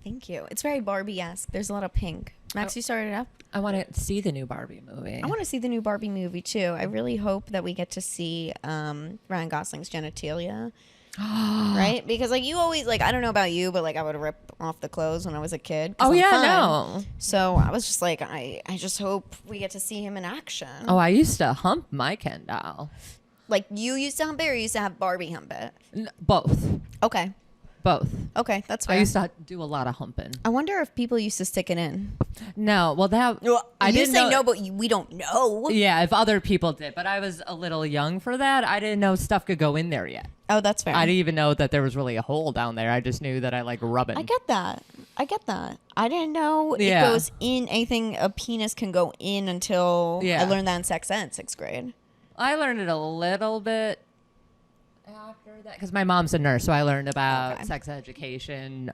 Thank you. It's very Barbie-esque. There's a lot of pink. Max, you started it up? I want to see the new Barbie movie. I want to see the new Barbie movie, too. I really hope that we get to see Ryan Gosling's genitalia. Right? Because, like, you always, like, I don't know about you, but, like, I would rip off the clothes when I was a kid. Oh, I'm yeah, fun. no. So I was just like, I just hope we get to see him in action. Oh, I used to hump my Ken doll. Like, you used to hump it or you used to have Barbie hump it? Both. Okay. Both. Okay, that's fair. I used to do a lot of humping. I wonder if people used to stick it in. No, well, I you didn't say know. no, but we don't know. Yeah, if other people did, but I was a little young for that. I didn't know stuff could go in there yet. Oh, that's fair. I didn't even know that there was really a hole down there. I just knew that I like rubbing. I get that. I didn't know Yeah. it goes in anything. A penis can go in until I learned that in sex ed in 6th grade. I learned it a little bit after that because my mom's a nurse, so I learned about sex education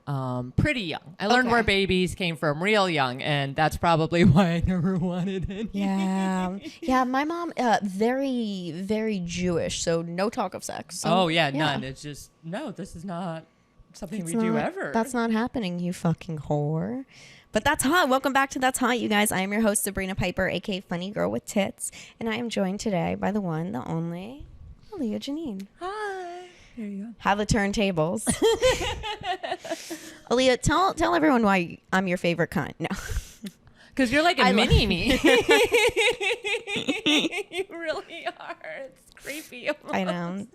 pretty young. I learned where babies came from real young, and that's probably why I never wanted it. Yeah. Yeah, my mom, very, very Jewish, so no talk of sex. So, none. It's just, no, this is not something we do ever. That's not happening, you fucking whore. But that's hot. Welcome back to That's Hot, you guys. I am your host, Sabrina Piper, aka Funny Girl with Tits, and I am joined today by the one, the only, Alia Janine. Hi. There you go. Have the turntables. Alia, tell everyone why I'm your favorite cunt. No. Because you're like a mini-me. You really are. It's creepy. Almost. I know.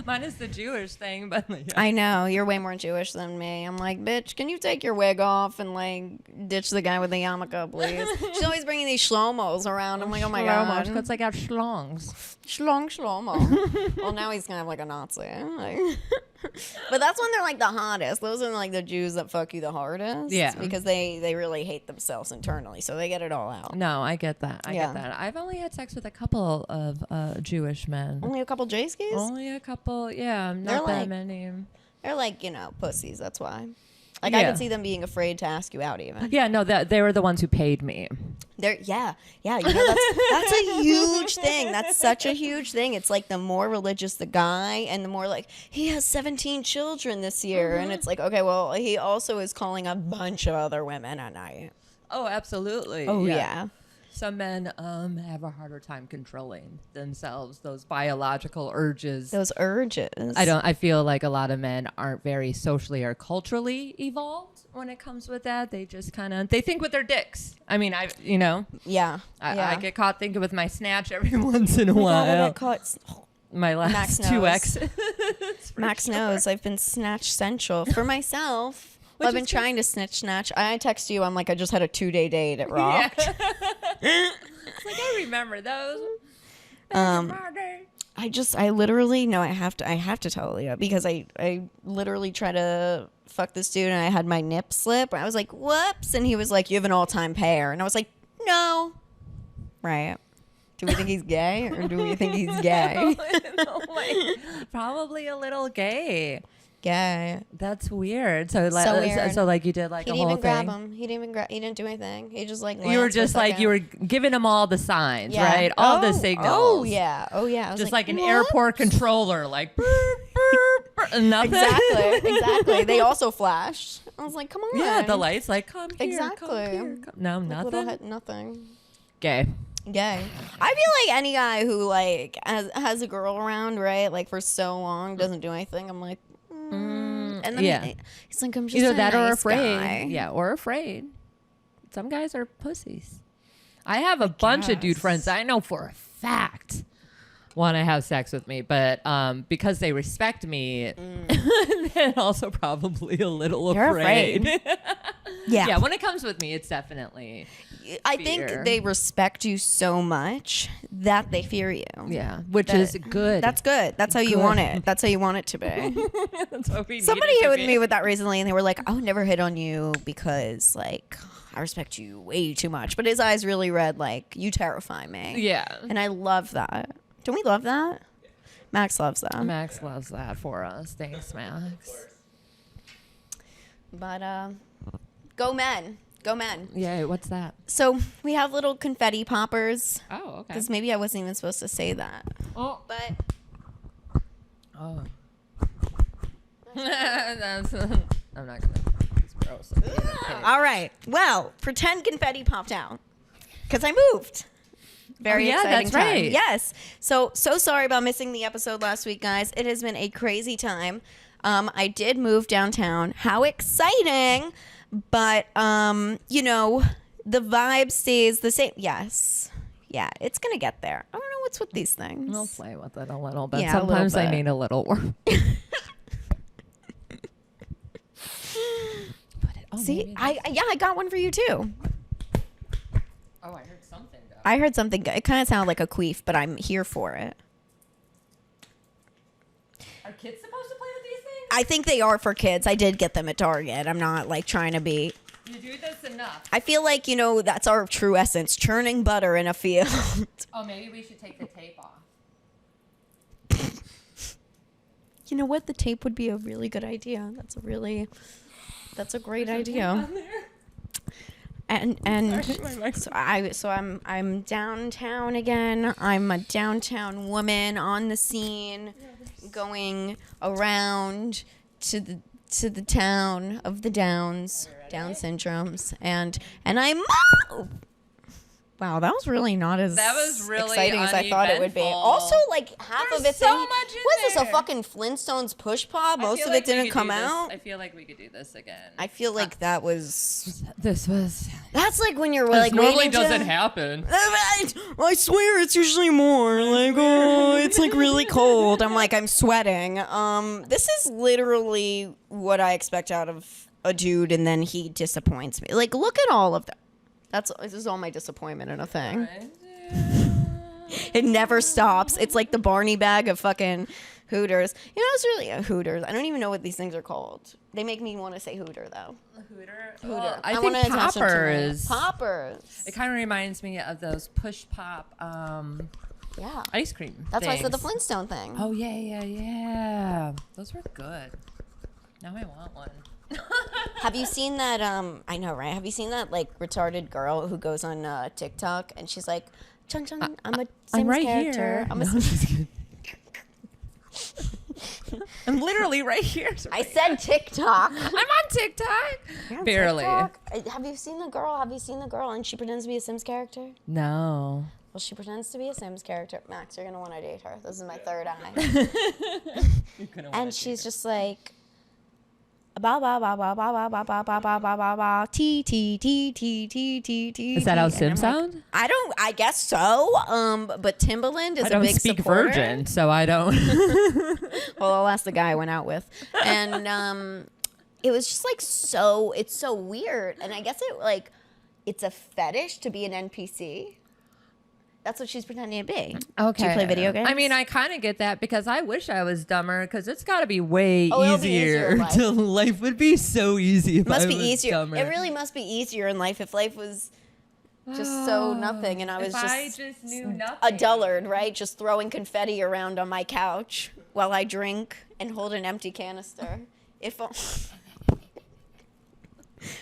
Mine is the Jewish thing, but like, I know. You're way more Jewish than me. I'm like, bitch, can you take your wig off and like ditch the guy with the yarmulke, please? She's always bringing these shlomos around. I'm like, oh my god. Because I got schlongs. Shlomo. Well, now he's kind of like a Nazi. Like, but that's when they're like the hottest. Those are like the Jews that fuck you the hardest. Yeah. Because they really hate themselves internally, so they get it all out. No, I get that. I get that. I've only had sex with a couple of Jewish men. Only a couple J-skis? Only a couple, yeah. Not that many. They're like, pussies. That's why. Like, I can see them being afraid to ask you out even. Yeah, no, they were the ones who paid me. Yeah. You know, that's a huge thing. That's such a huge thing. It's like the more religious the guy and the more like, he has 17 children this year. And it's like, okay, well, he also is calling a bunch of other women at night. Oh, absolutely. Oh, yeah. Some men have a harder time controlling themselves, those biological urges. Those urges. I feel like a lot of men aren't very socially or culturally evolved when it comes with that. They just they think with their dicks. I mean, I get caught thinking with my snatch every once in a while. My last two exes. Max knows I've been snatch central for myself. I've been trying to snatch. I text you. I'm like, I just had a 2-day date at Rock. Yeah. It's like, I remember those. I literally no. I have to tell Leah because I literally try to fuck this dude and I had my nip slip. I was like, whoops, and he was like, you have an all-time pair, and I was like, no, right. Do we think he's gay or do we think he's gay? No, probably a little gay. Gay. That's weird. So weird. So like you did like he a didn't whole even grab thing. him. He didn't do anything. He just like you were just like you were giving him all the signs, right? All the signals. Oh yeah. I was just like an what? Airport controller, like burp, burp, burp, nothing. Exactly. They also flashed. I was like, come on. Yeah, the lights like come here. Exactly. Come here, come. No, nothing. Nothing. Gay. I feel like any guy who like has a girl around, right, like for so long doesn't do anything. I'm like, and then he's like, I'm just either a that nice or afraid. guy. Yeah, or afraid. Some guys are pussies. I have a bunch of dude friends I know for a fact want to have sex with me, but because they respect me, and also probably a little afraid. Yeah, when it comes with me, it's definitely. I think they respect you so much that they fear you. Yeah, which is good. That's good. That's how you want it. That's how you want it to be. That's what we Somebody hit with me with that recently, and they were like, "I would never hit on you because like I respect you way too much." But his eyes really read like, "You terrify me." Yeah, and I love that. Don't we love that? Max loves that. Max loves that for us. Thanks, Max. But go men. Go men. Yeah, what's that? So we have little confetti poppers. Oh, okay. Because maybe I wasn't even supposed to say that. Oh. But. Oh. I'm not going to. gross. All right. Well, pretend confetti popped out because I moved. Very exciting that's time. right. Yes. So sorry about missing the episode last week, guys. It has been a crazy time. I did move downtown. How exciting! But the vibe stays the same. Yes. Yeah, it's gonna get there. I don't know what's with these things. We'll play with it a little bit. Yeah, a little Sometimes I bit. need a little work. See, I got one for you too. Oh, I heard something. Though. I heard something. It kind of sounded like a queef, but I'm here for it. Are kids supposed to play with these things? I think they are for kids. I did get them at Target. I'm not like trying to be. You do this enough. I feel like, that's our true essence, churning butter in a field. Oh, maybe we should take the tape off. You know what? The tape would be a really good idea. That's a great idea. And so I'm downtown again. I'm a downtown woman on the scene, going around to the town of the Downs, Down syndromes, and I move. Wow, that was really not as exciting as I thought it would be. Also, like half of it's so much in was this a there. fucking Flintstones push pop? Most of it didn't come out. I feel like we could do this again. I feel like that was. That's like when you're like normally waiting doesn't to, happen. I swear it's usually more like, oh, it's like really cold. I'm like, I'm sweating. This is literally what I expect out of a dude, and then he disappoints me. Like, look at all of that. This is all my disappointment in a thing. It never stops. It's like the Barney bag of fucking Hooters. It's really a Hooters. I don't even know what these things are called. They make me want to say Hooter though. Hooter. Hooter. I wanna think attach them to poppers. Poppers. It kind of reminds me of those push pop Yeah. ice cream. That's why I said the things. Flintstone thing. Oh yeah. Those were good. Now I want one. Have you seen that? I know, right? Have you seen that like retarded girl who goes on TikTok and she's like, "Chun Chun, I'm a Sims right character. here." I'm a No, I'm just kidding. I'm literally right here. I said TikTok. I'm on TikTok. You're on Barely. TikTok? Have you seen the girl? And she pretends to be a Sims character. No. Well, she pretends to be a Sims character. Max, you're gonna want to date her. This is my third eye. And she's just like. Ba ba ba ba ba ba ba ba ba ba ba ba ba T T T T T T T. Is that how Sims sound? I guess so. But Timbaland is I a don't big speak supporter. Virgin, so I don't. Well, I'll ask the guy I went out with, and it was just like so. It's so weird, and I guess it's a fetish to be an NPC. That's what she's pretending to be. Okay. Do you play video games? I mean, I kind of get that because I wish I was dumber because it's got to be way it'll be easier easier. in life. Life would be so easy if It must I be was easier. dumber. It really must be easier in life if life was just so nothing, and I was If I just knew a nothing. dullard, right? Just throwing confetti around on my couch while I drink and hold an empty canister.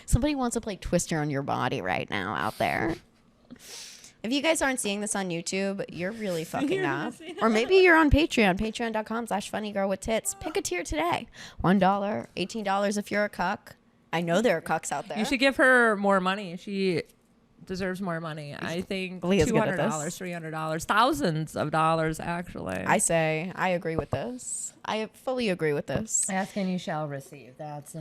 Somebody wants to play Twister on your body right now out there. If you guys aren't seeing this on YouTube, you're really fucking up. Or maybe you're on Patreon, patreon.com/funnygirlwithtits. Pick a tier today. $1, $18 if you're a cuck. I know there are cucks out there. You should give her more money. She deserves more money. I think Leah's good $200, at this. $300, thousands of dollars actually. I agree with this. I fully agree with this. Ask and you shall receive. That's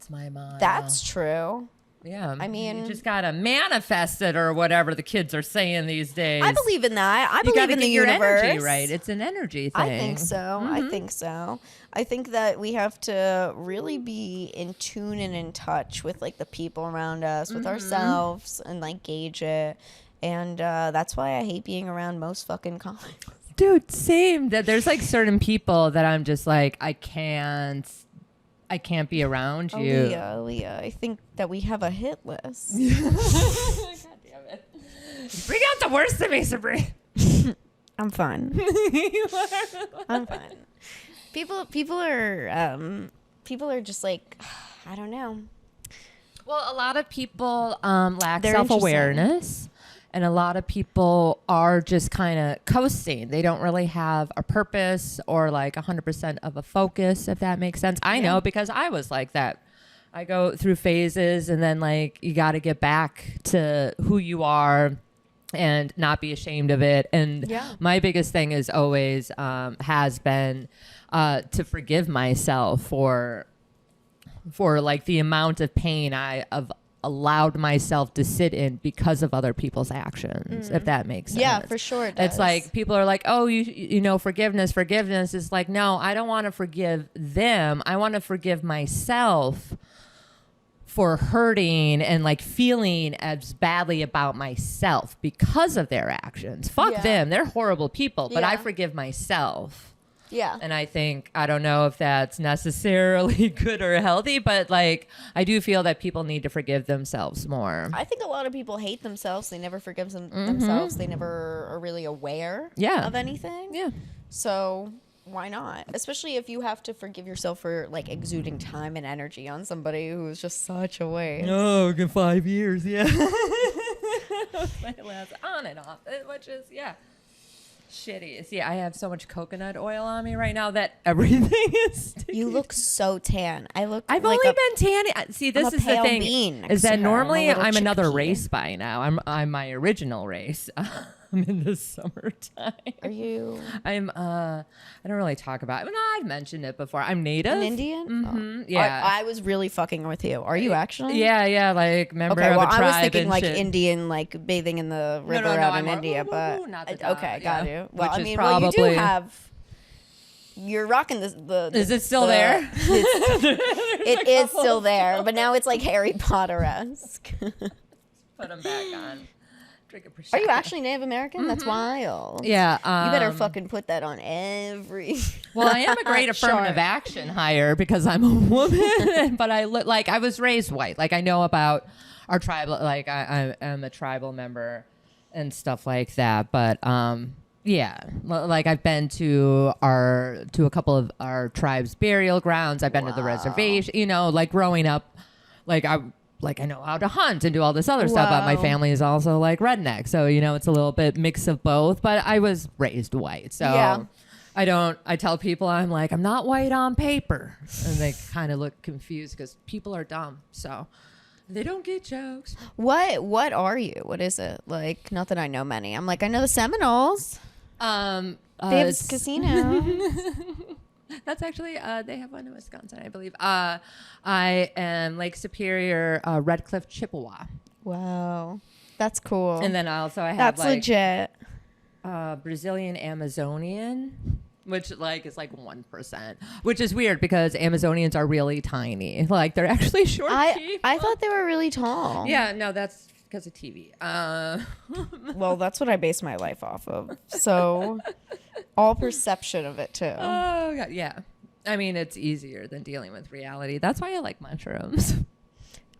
my motto. That's true. Yeah. I mean- you just gotta manifest it or whatever the kids are saying these days. I believe in that. I you believe gotta in get the your universe. energy right. It's an energy thing. I think so. I think so. I think that we have to really be in tune and in touch with like the people around us, with ourselves, and like gauge it. And that's why I hate being around most fucking comics. Dude, same. That there's like certain people that I'm just like I can't be around you. Leah, I think that we have a hit list. God damn it. Bring out the worst of me, Sabrina. I'm fun. I'm fun. People are just like, I don't know. Well, a lot of people lack They're self-awareness. And a lot of people are just kind of coasting. They don't really have a purpose or like 100% of a focus, if that makes sense. I know because I was like that I go through phases, and then like you got to get back to who you are and not be ashamed of it. And my biggest thing is always has been to forgive myself for like the amount of pain I've allowed myself to sit in because of other people's actions, if that makes sense. Yeah, for sure it does. It's like people are like, oh, you know, forgiveness. It's like, no, I don't want to forgive them. I want to forgive myself for hurting and like feeling as badly about myself because of their actions. Fuck them. They're horrible people, but I forgive myself. Yeah. And I think, I don't know if that's necessarily good or healthy, but like, I do feel that people need to forgive themselves more. I think a lot of people hate themselves. They never forgive themselves. They never are really aware of anything. Yeah. So why not? Especially if you have to forgive yourself for like exuding time and energy on somebody who's just such a waste. Oh, 5 years. Yeah. On and off, which is, shitty. See, I have so much coconut oil on me right now that everything is sticky. You look so tan. I've like only been tanning. See, this is the thing. Is that normally I'm another chickpea. race by now. I'm my original race. I'm in the summertime. Are you? I'm. I don't really talk about it. No, I've mentioned it before. I'm Native. An Indian? Mm-hmm. Oh. Yeah. I was really fucking with you. Are you actually? Yeah. Like member okay, of well, a tribe. I was thinking and like shit. Indian, like bathing in the river out in India, but not the okay, got you. Well, Which I is mean, probably, well, you do have. You're rocking the Is it still there? It is still there, but now it's like Harry Potter-esque. Put them back on. Drink a Prosecco. Are you actually Native American? That's wild. Yeah. You better fucking put that on every. Well, I am a great affirmative action hire because I'm a woman, but I look like I was raised white. Like I know about our tribe. Like I am a tribal member and stuff like that. But yeah, like I've been to a couple of our tribe's burial grounds. I've been to the reservation. You know, like growing up, like I know how to hunt and do all this other stuff, but my family is also like redneck. So, you know, it's a little bit mix of both, but I was raised white. So I tell people I'm not white on paper. And they kind of look confused because people are dumb. So they don't get jokes. What are you? What is it? Like, not that I know many. I'm like, I know the Seminoles. They have a casino. That's actually, they have one in Wisconsin, I believe. I am Lake Superior, Red Cliff, Chippewa. Wow. That's cool. And then I have that's legit. Brazilian Amazonian, which like is like 1%, which is weird because Amazonians are really tiny. Like they're actually short people. I thought they were really tall. Yeah, no, that's because of TV. Well, that's what I base my life off of. So all perception of it too. Oh, God, yeah. I mean, it's easier than dealing with reality. That's why I like mushrooms.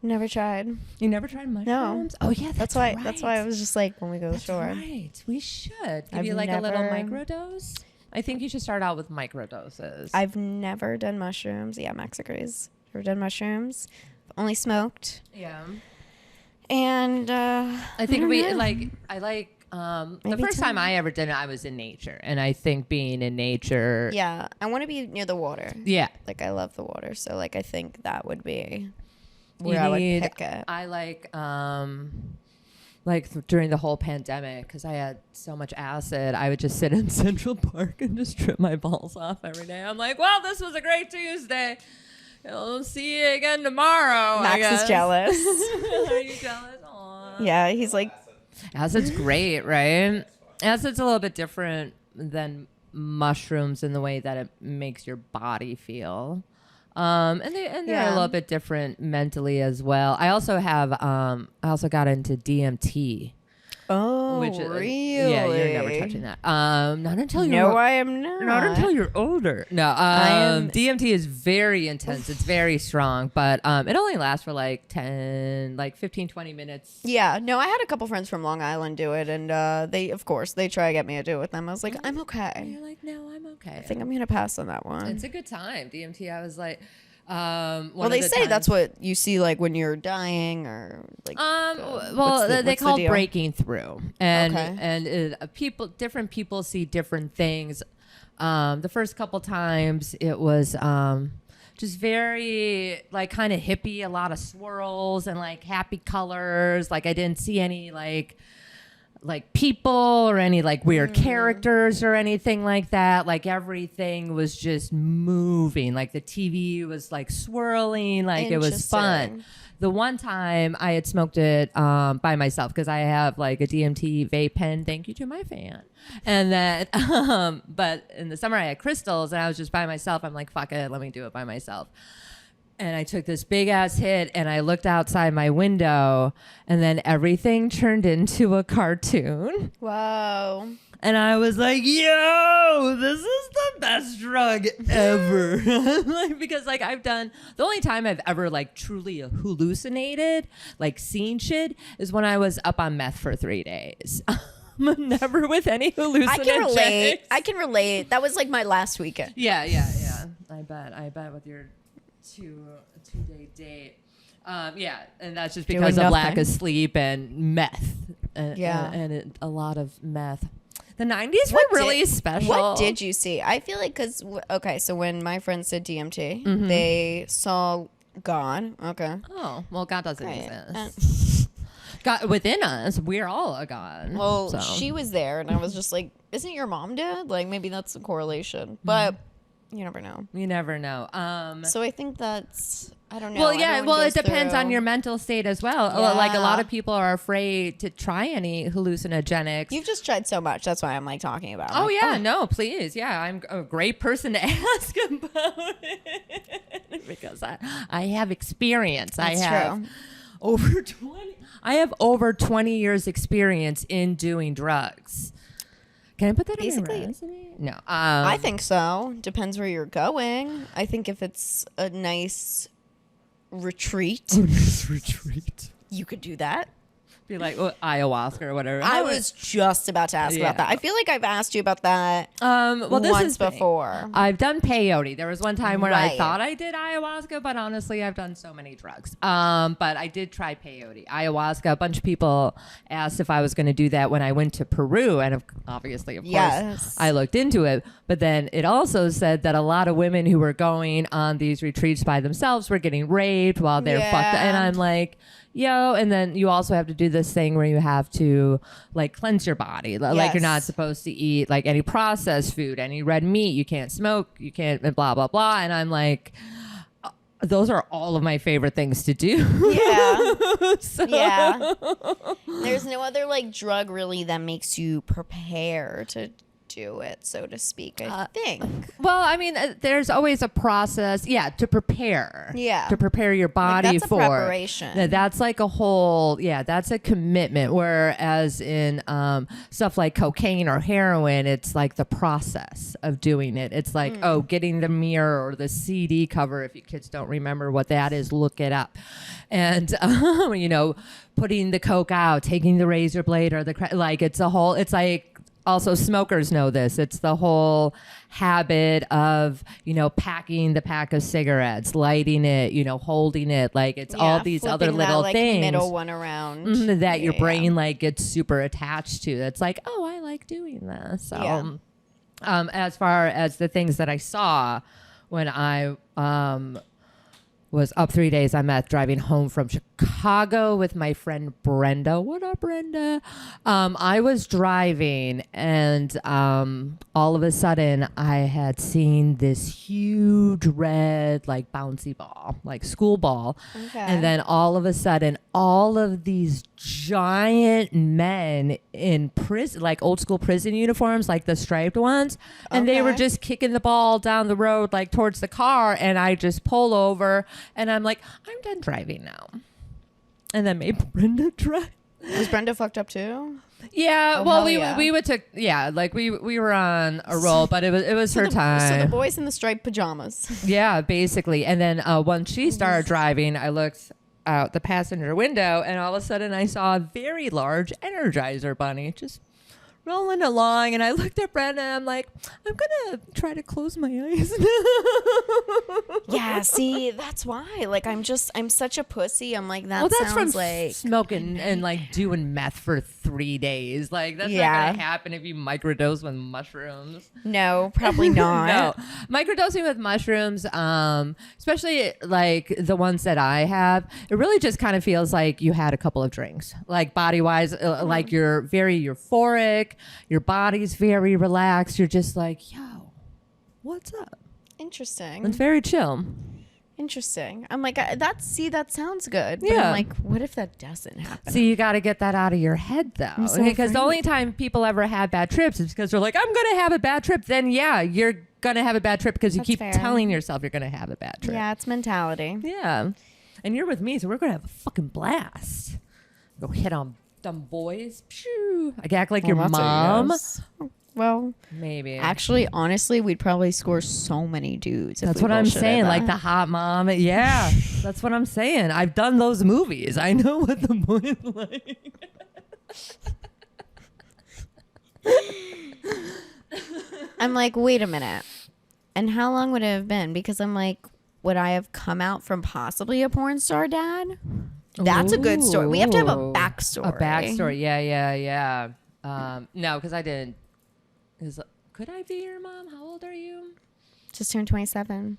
Never tried. You never tried mushrooms? No. Oh, yeah, that's why. Right. That's why I was just like, when we go to the shore. Right. We should give you like a little microdose. I think you should start out with microdoses. I've never done mushrooms. Yeah, Max agrees. Never done mushrooms. Only smoked. Yeah. And I think the first time I ever did it, I was in nature, and I think being in nature. Yeah, I want to be near the water. Yeah, like I love the water, so like I think that would be where I would pick it. I during the whole pandemic, because I had so much acid, I would just sit in Central Park and just trip my balls off every day. I'm like, well, this was a great Tuesday. I'll see you again tomorrow. Max is jealous. Are you jealous? Aww. Yeah, he's like, acid's great, right? Acid's a little bit different than mushrooms in the way that it makes your body feel. And they're a little bit different mentally as well. I also got into DMT. Oh, really? Yeah, you're never touching that. Not until you're. No, I am not. Not until you're older. No, DMT is very intense. It's very strong, but it only lasts for like 15, 20 minutes. Yeah, no, I had a couple friends from Long Island do it, and they try to get me to do it with them. I was like, I'm okay. And you're like, no, I'm okay. I think I'm gonna pass on that one. It's a good time. DMT. I was like. Well, they say that's what you see like when you're dying or like. They call it breaking through, and okay. Different people see different things. The first couple times it was just very like kind of hippie, a lot of swirls and like happy colors. Like I didn't see any like people or any like weird characters or anything like that. Like everything was just moving. Like the TV was like swirling. Like it was fun. The one time I had smoked it by myself because I have like a DMT vape pen. Thank you to my fan. And then, but in the summer I had crystals and I was just by myself. I'm like, fuck it, let me do it by myself. And I took this big ass hit and I looked outside my window and then everything turned into a cartoon. Wow. And I was like, yo, this is the best drug ever. Like, because like I've done, the only time I've ever like truly hallucinated, like seen shit is when I was up on meth for 3 days. Never with any hallucinogens. I can relate. That was like my last weekend. Yeah. I bet with your two-day date. Yeah, and that's just because of lack of sleep and meth. And a lot of meth. The 90s were really special. What did you see? I feel like so when my friends did DMT, they saw God. Okay. Oh, well, God doesn't exist. God within us, we're all a God. Well, she was there, and I was just like, isn't your mom dead? Like, maybe that's a correlation. But you never know. You never know. So I think that's, I don't know. Well, yeah. Well, it depends on your mental state as well. Yeah. Like a lot of people are afraid to try any hallucinogenics. You've just tried so much. That's why I'm like talking about. Oh, yeah. No, please. Yeah. I'm a great person to ask about it because I have experience. That's true. I have over 20 years experience in doing drugs. Can I put that on your resume? No. I think so. Depends where you're going. I think if it's a nice retreat. You could do that. Be like ayahuasca or whatever. I was just about to ask about that. I feel like I've asked you about that once before. I've done peyote. There was one time when I thought I did ayahuasca, but honestly, I've done so many drugs. But I did try peyote. Ayahuasca, a bunch of people asked if I was going to do that when I went to Peru. And obviously, of course, I looked into it. But then it also said that a lot of women who were going on these retreats by themselves were getting raped while they're fucked. And I'm like, yo, and then you also have to do this thing where you have to like cleanse your body. Like you're not supposed to eat like any processed food, any red meat. You can't smoke. You can't blah, blah, blah. And I'm like, those are all of my favorite things to do. Yeah. Yeah. There's no other like drug really that makes you prepare to do it, so to speak, I think. Well, I mean, there's always a process, to prepare. Yeah. To prepare your body that's for. That's a preparation. That's like a whole, that's a commitment. Whereas in stuff like cocaine or heroin, it's like the process of doing it. It's like, getting the mirror or the CD cover. If you kids don't remember what that is, look it up. And, putting the coke out, taking the razor blade or it's like, also smokers know this. It's the whole habit of, packing the pack of cigarettes, lighting it, holding it. Like it's all these other little things. Middle one around. That your brain like gets super attached to. It's like, oh, I like doing this. So as far as the things that I saw when I was up 3 days, I'm driving home from Chicago with my friend Brenda. What up, Brenda? I was driving and all of a sudden I had seen this huge red like bouncy ball, like school ball. Okay. And then all of a sudden all of these giant men in prison, like old school prison uniforms, like the striped ones. And they were just kicking the ball down the road, like towards the car. And I just pull over and I'm like, I'm done driving now. And then made Brenda drive. Was Brenda fucked up too? Yeah, well, we would took like we were on a roll, but it was her time. So the boys in the striped pajamas. Yeah, basically. And then once she started driving, I looked out the passenger window, and all of a sudden I saw a very large Energizer bunny just rolling along, and I looked at Brenda, and I'm like, I'm gonna try to close my eyes. Yeah, see, that's why. Like, I'm such a pussy. I'm like, that Well, that's sounds from like smoking and like doing meth for 3 days. Like, that's Yeah. not gonna happen if you microdose with mushrooms. no, probably not. No, microdosing with mushrooms, especially like the ones that I have, it really just kind of feels like you had a couple of drinks. Like body wise, like you're very euphoric, your body's very relaxed. You're just like, yo, what's up? Interesting. It's very chill. Interesting. I'm like, that sounds good. But Yeah. I'm like, what if that doesn't happen? So you got to get that out of your head, though, so because the afraid. only time people ever have bad trips is because they're like, "I'm gonna have a bad trip." Then yeah, you're gonna have a bad trip because you That's keep fair. telling yourself you're gonna have a bad trip. Yeah, it's mentality. Yeah, and you're with me, so we're gonna have a fucking blast. Go hit on dumb boys. Phew. I act like your Well, that's a mom. yes. Well, Maybe. actually, honestly, we'd probably score so many dudes. If That's we what I'm bullshitted saying. Like the that. hot mom. Yeah, that's what I'm saying. I've done those movies. I know what the boys like. I'm like, wait a minute. And how long would it have been? Because I'm like, would I have come out from possibly a porn star dad? That's a good story. We have to have a Ooh. backstory. A backstory. Yeah. No, because I didn't. Could I be your mom? How old are you? Just turned 27.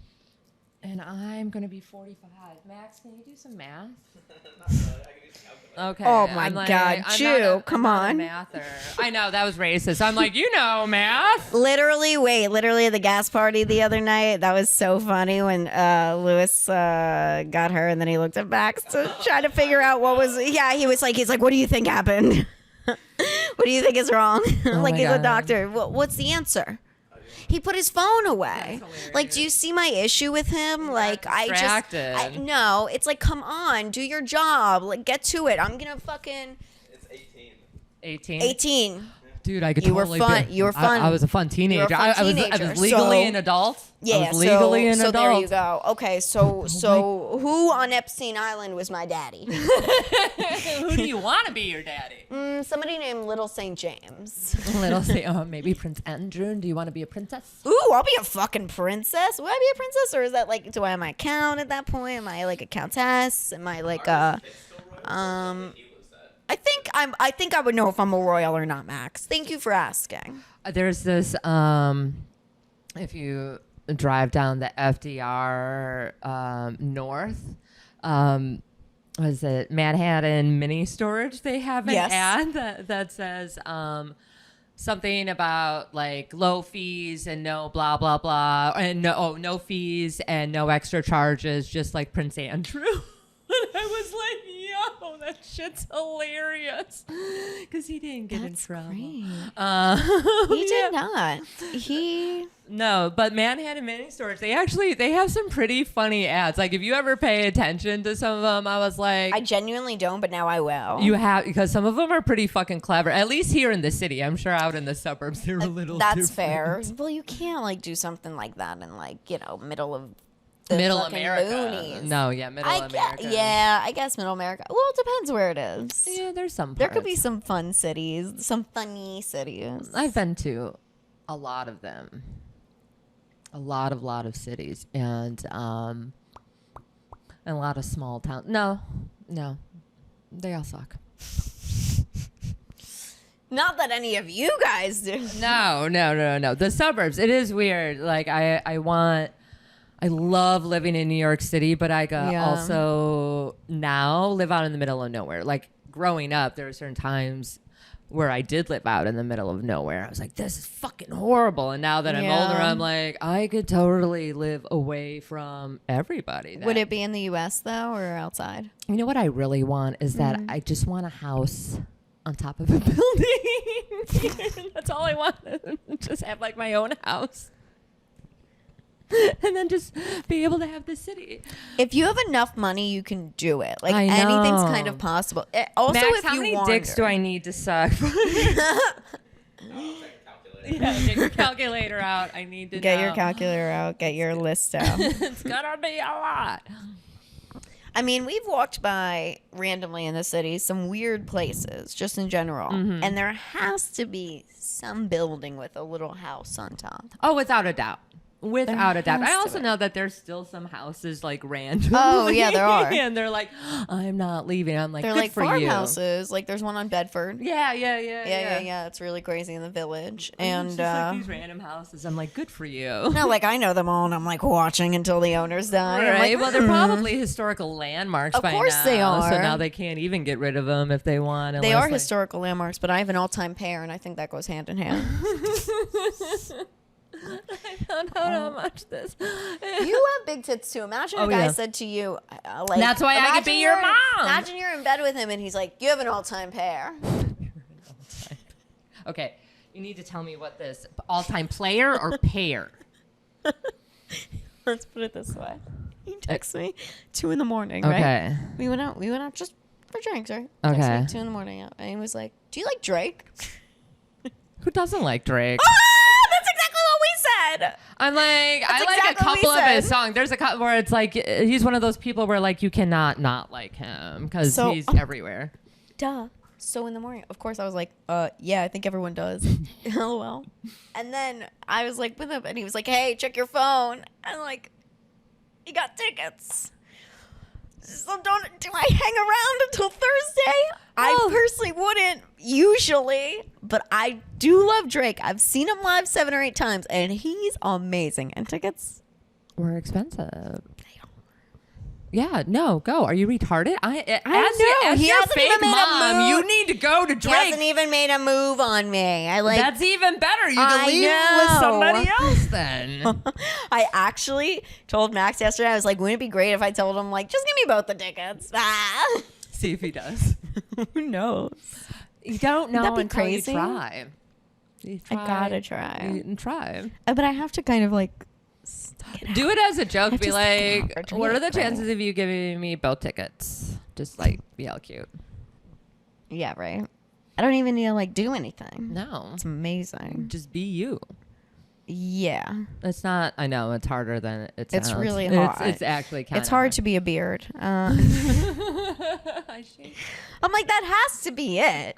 And I'm going to be 45. Max, can you do some math? Okay. Oh my God, Jew, come I'm on. not a mather. I know, that was racist. I'm like, you know math. Literally at the gas party the other night, that was so funny when Lewis got her and then he looked at Max to try to figure out what was. Yeah, he's like, what do you think happened? What do you think is wrong? Like my he's a God. doctor. What's the answer? He put his phone away. Like, do you see my issue with him? Like, distracted. no, it's like, come on, do your job. Like, get to it. I'm gonna fucking It's 18. 18? 18. Dude, I could You were totally fun. be- You were fun. I was a fun teenager. fun I was teenager. legally So- an adult. Yeah, I was legally an so adult. there you go. Okay, so who on Epstein Island was my daddy? Who do you want to be your daddy? Somebody named Little St. James. Little say, oh, maybe Prince Andrew. Do you want to be a princess? Ooh, I'll be a fucking princess. Will I be a princess, or is that like, do I have my count at that point? Am I like a countess? Am I like a? I think I would know if I'm a royal or not, Max. Thank you for asking. There's this, if you drive down the FDR north, was it Manhattan Mini Storage? They have an Yes. ad that says something about like low fees and no blah blah blah, and no fees and no extra charges, just like Prince Andrew. And I was like, yo, that shit's hilarious. Because he didn't get in That's trouble. great. He He did not. He. No, but Manhattan Mini Storage, they have some pretty funny ads. Like if you ever pay attention to some of them, I was like, I genuinely don't, but now I will. you have, because some of them are pretty fucking clever. At least here in the city. I'm sure out in the suburbs they're a little That's different. fair. Well, you can't like do something like that in like middle of the Middle fucking America. boonies. No, yeah, middle America. I guess middle America. Well, it depends where it is. Yeah, there's some There could be parts. some fun cities, some funny cities. I've been to a lot of them. A lot of cities and a lot of small towns. No, they all suck. Not that any of you guys do. No. The suburbs. It is weird. Like I love living in New York City, but I also now live out in the middle of nowhere. Like growing up, there were certain times where I did live out in the middle of nowhere. I was like, this is fucking horrible. And now that I'm Yeah. older, I'm like, I could totally live away from everybody. Would it be in the U.S. though, or outside? You know what I really want is that I just want a house on top of a building. That's all I want. Just have like my own house. And then just be able to have the city. If you have enough money, you can do it. Like I anything's know. kind of possible. Also, Max, if how you many wander. dicks do I need to suck? Yeah, get your calculator out. I need to Get know. your calculator out. Get your list out. It's gonna be a lot. I mean, we've walked by randomly in the city some weird places, just in general, and there has to be some building with a little house on top. Oh, without a doubt. Without a doubt. has I to also be. know that there's still some houses like randomly. Oh, yeah, there are. And they're like, I'm not leaving. I'm like, They're good like for you. farmhouses. Like there's one on Bedford. Yeah. It's really crazy in the village. And And it's just like these random houses. I'm like, good for you. no, like I know them all, and I'm like watching until the owners die. I'm Right. like, Well, they're probably historical landmarks Of by course now. they are. So now they can't even get rid of them if they want. They unless, are like- historical landmarks, but I have an all-time pair, and I think that goes hand in hand. I don't know how much this. You have big tits too. Imagine a Oh, guy yeah. said to you, like, That's why I could imagine be your you're- mom. Imagine you're in bed with him, and he's like, "You have an all-time pair." Okay, you need to tell me what this all-time player or pair. Let's put it this way. He texts me 2 a.m, right? Okay. We went out just for drinks, right? Okay. Texted me 2 a.m, yeah. And he was like, "Do you like Drake?" Who doesn't like Drake? Ah, that's exactly what we said. I'm like, I like exactly a what we couple of his said. songs. There's a couple where it's like he's one of those people where like you cannot not like him because So- he's everywhere. Duh. So in the morning, of course, I was like, yeah, I think everyone does. LOL. And then I was like with him, and he was like, hey, check your phone. And like, he got tickets. So do I hang around until Thursday? I personally wouldn't usually, but I do love Drake. I've seen him live 7 or 8 times, and he's amazing. And tickets, We're expensive. Yeah, no, go. Are you retarded? know. As He your hasn't fake even made a mom, move. you need to go to he Drake. hasn't even made a move on me. I like. That's even better. You I can leave know. with somebody else then. I actually told Max yesterday, I was like, wouldn't it be great if I told him, like, just give me both the tickets? Ah. See if he does. Who knows? You don't know That'd be until crazy. you try. You I gotta try. You can try. But I have to kind of, like, Do it as a joke. I've Be just taken like, opportunity, what are the right? chances of you giving me both tickets? Just like be all cute. Yeah, right. I don't even need to, like, do anything. No, It's amazing. just be you. Yeah. It's not. I know it's harder than it sounds. It's really hard. It's actually kind of. It's hard to be a beard. I'm like, that has to be it.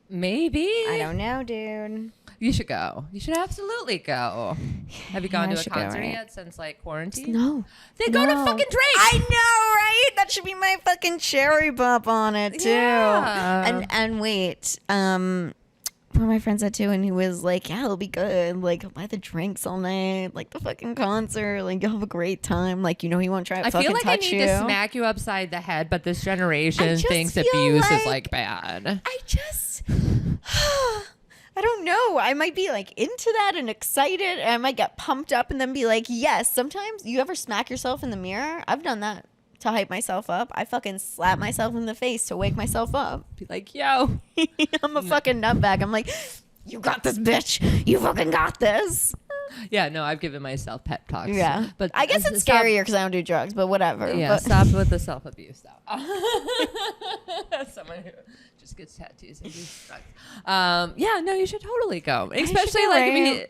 Maybe. I don't know, dude. You should go. You should absolutely go. Have you gone I to a should go, concert right? yet since like quarantine? No. Then go to No. fucking Drake. I know, right? That should be my fucking cherry bump on it too. Yeah. And wait, one of my friends said too, and he was like, "Yeah, it'll be good. Like, buy the drinks all night, like the fucking concert. Like, you'll have a great time. Like, you know, he won't try to I fucking feel like I touch need you." to smack you upside the head, but this generation I just thinks feel abuse is like- like bad. I just, I don't know. I might be like into that and excited. And I might get pumped up and then be like, yes. Sometimes you ever smack yourself in the mirror? I've done that to hype myself up. I fucking slap myself in the face to wake myself up. Be like, yo, I'm a fucking nutbag. I'm like, you got this, bitch. You fucking got this. yeah, no, I've given myself pep talks. Yeah. but I guess it's stop- scarier because I don't do drugs, but whatever. Yeah, But- stop with the self abuse though. Someone who just gets tattoos and does drugs. Yeah, no, you should totally go, especially go, like right?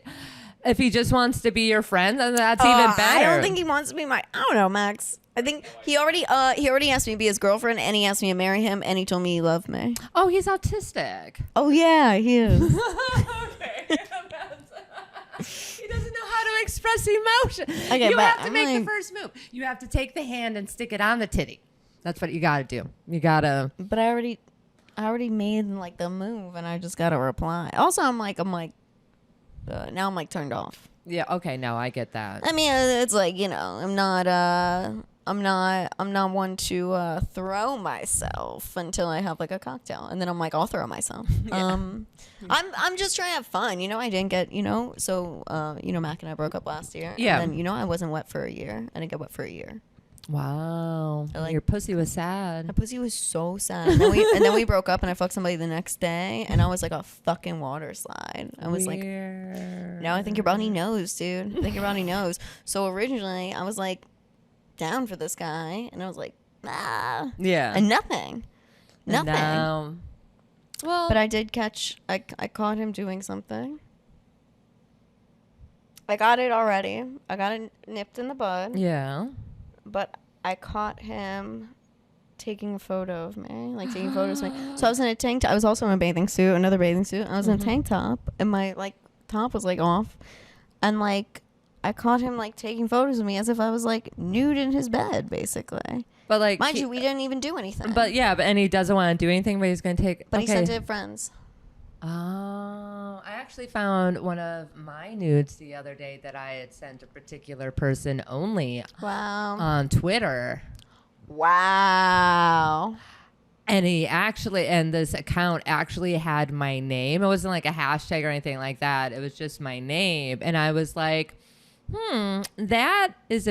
if he just wants to be your friend, then that's even better. I don't think he wants to be my. I don't know, Max. I think he already asked me to be his girlfriend, and he asked me to marry him, and he told me he loved me. Oh, he's autistic. Oh yeah, he is. Okay. He doesn't know how to express emotion. Okay, you but have to I'm make the like- first move. You have to take the hand and stick it on the titty. That's what you got to do. You got to. But I already made like the move, and I just gotta reply. Also, I'm like, now I'm like turned off. Yeah. Okay. No, I get that. I mean, it's like, you know, I'm not one to throw myself until I have like a cocktail, and then I'm like, I'll throw myself. I'm just trying to have fun, you know. I didn't get, you know, so Mac and I broke up last year. Yeah. And then, I wasn't wet for a year. I didn't get wet for a year. Wow. like- Your pussy was sad. My pussy was so sad. And then we broke up, and I fucked somebody the next day, and I was like a fucking water slide. I was like, Weird. no, I think your body knows, dude. I think your body knows. So originally, I was like down for this guy, and I was like, ah, Yeah. and nothing. And now- well, But I did catch. I caught him doing something. I got it already. I got it nipped in the bud. yeah. But I caught him taking a photo of me, like taking photos of me. So I was in a tank top. I was also in a bathing suit, another bathing suit. I was in a tank top, and my like top was like off, and like I caught him like taking photos of me as if I was like nude in his bed, basically. But like, Mind you, we didn't even do anything. But yeah, and he doesn't want to do anything, but he's gonna take. But okay. he sent it to friends. Oh, I actually found one of my nudes the other day that I had sent a particular person only on Twitter. Wow. And this account actually had my name. It wasn't like a hashtag or anything like that. It was just my name. And I was like, that is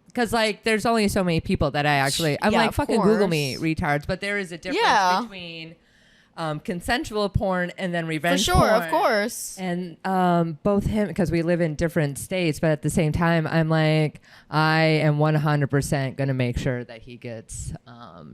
because like there's only so many people that I'm like, fucking Google me, retards. But there is a difference between consensual porn and then revenge porn. For sure, of course. And both him, because we live in different states, but at the same time, I'm like, I am 100% going to make sure that he gets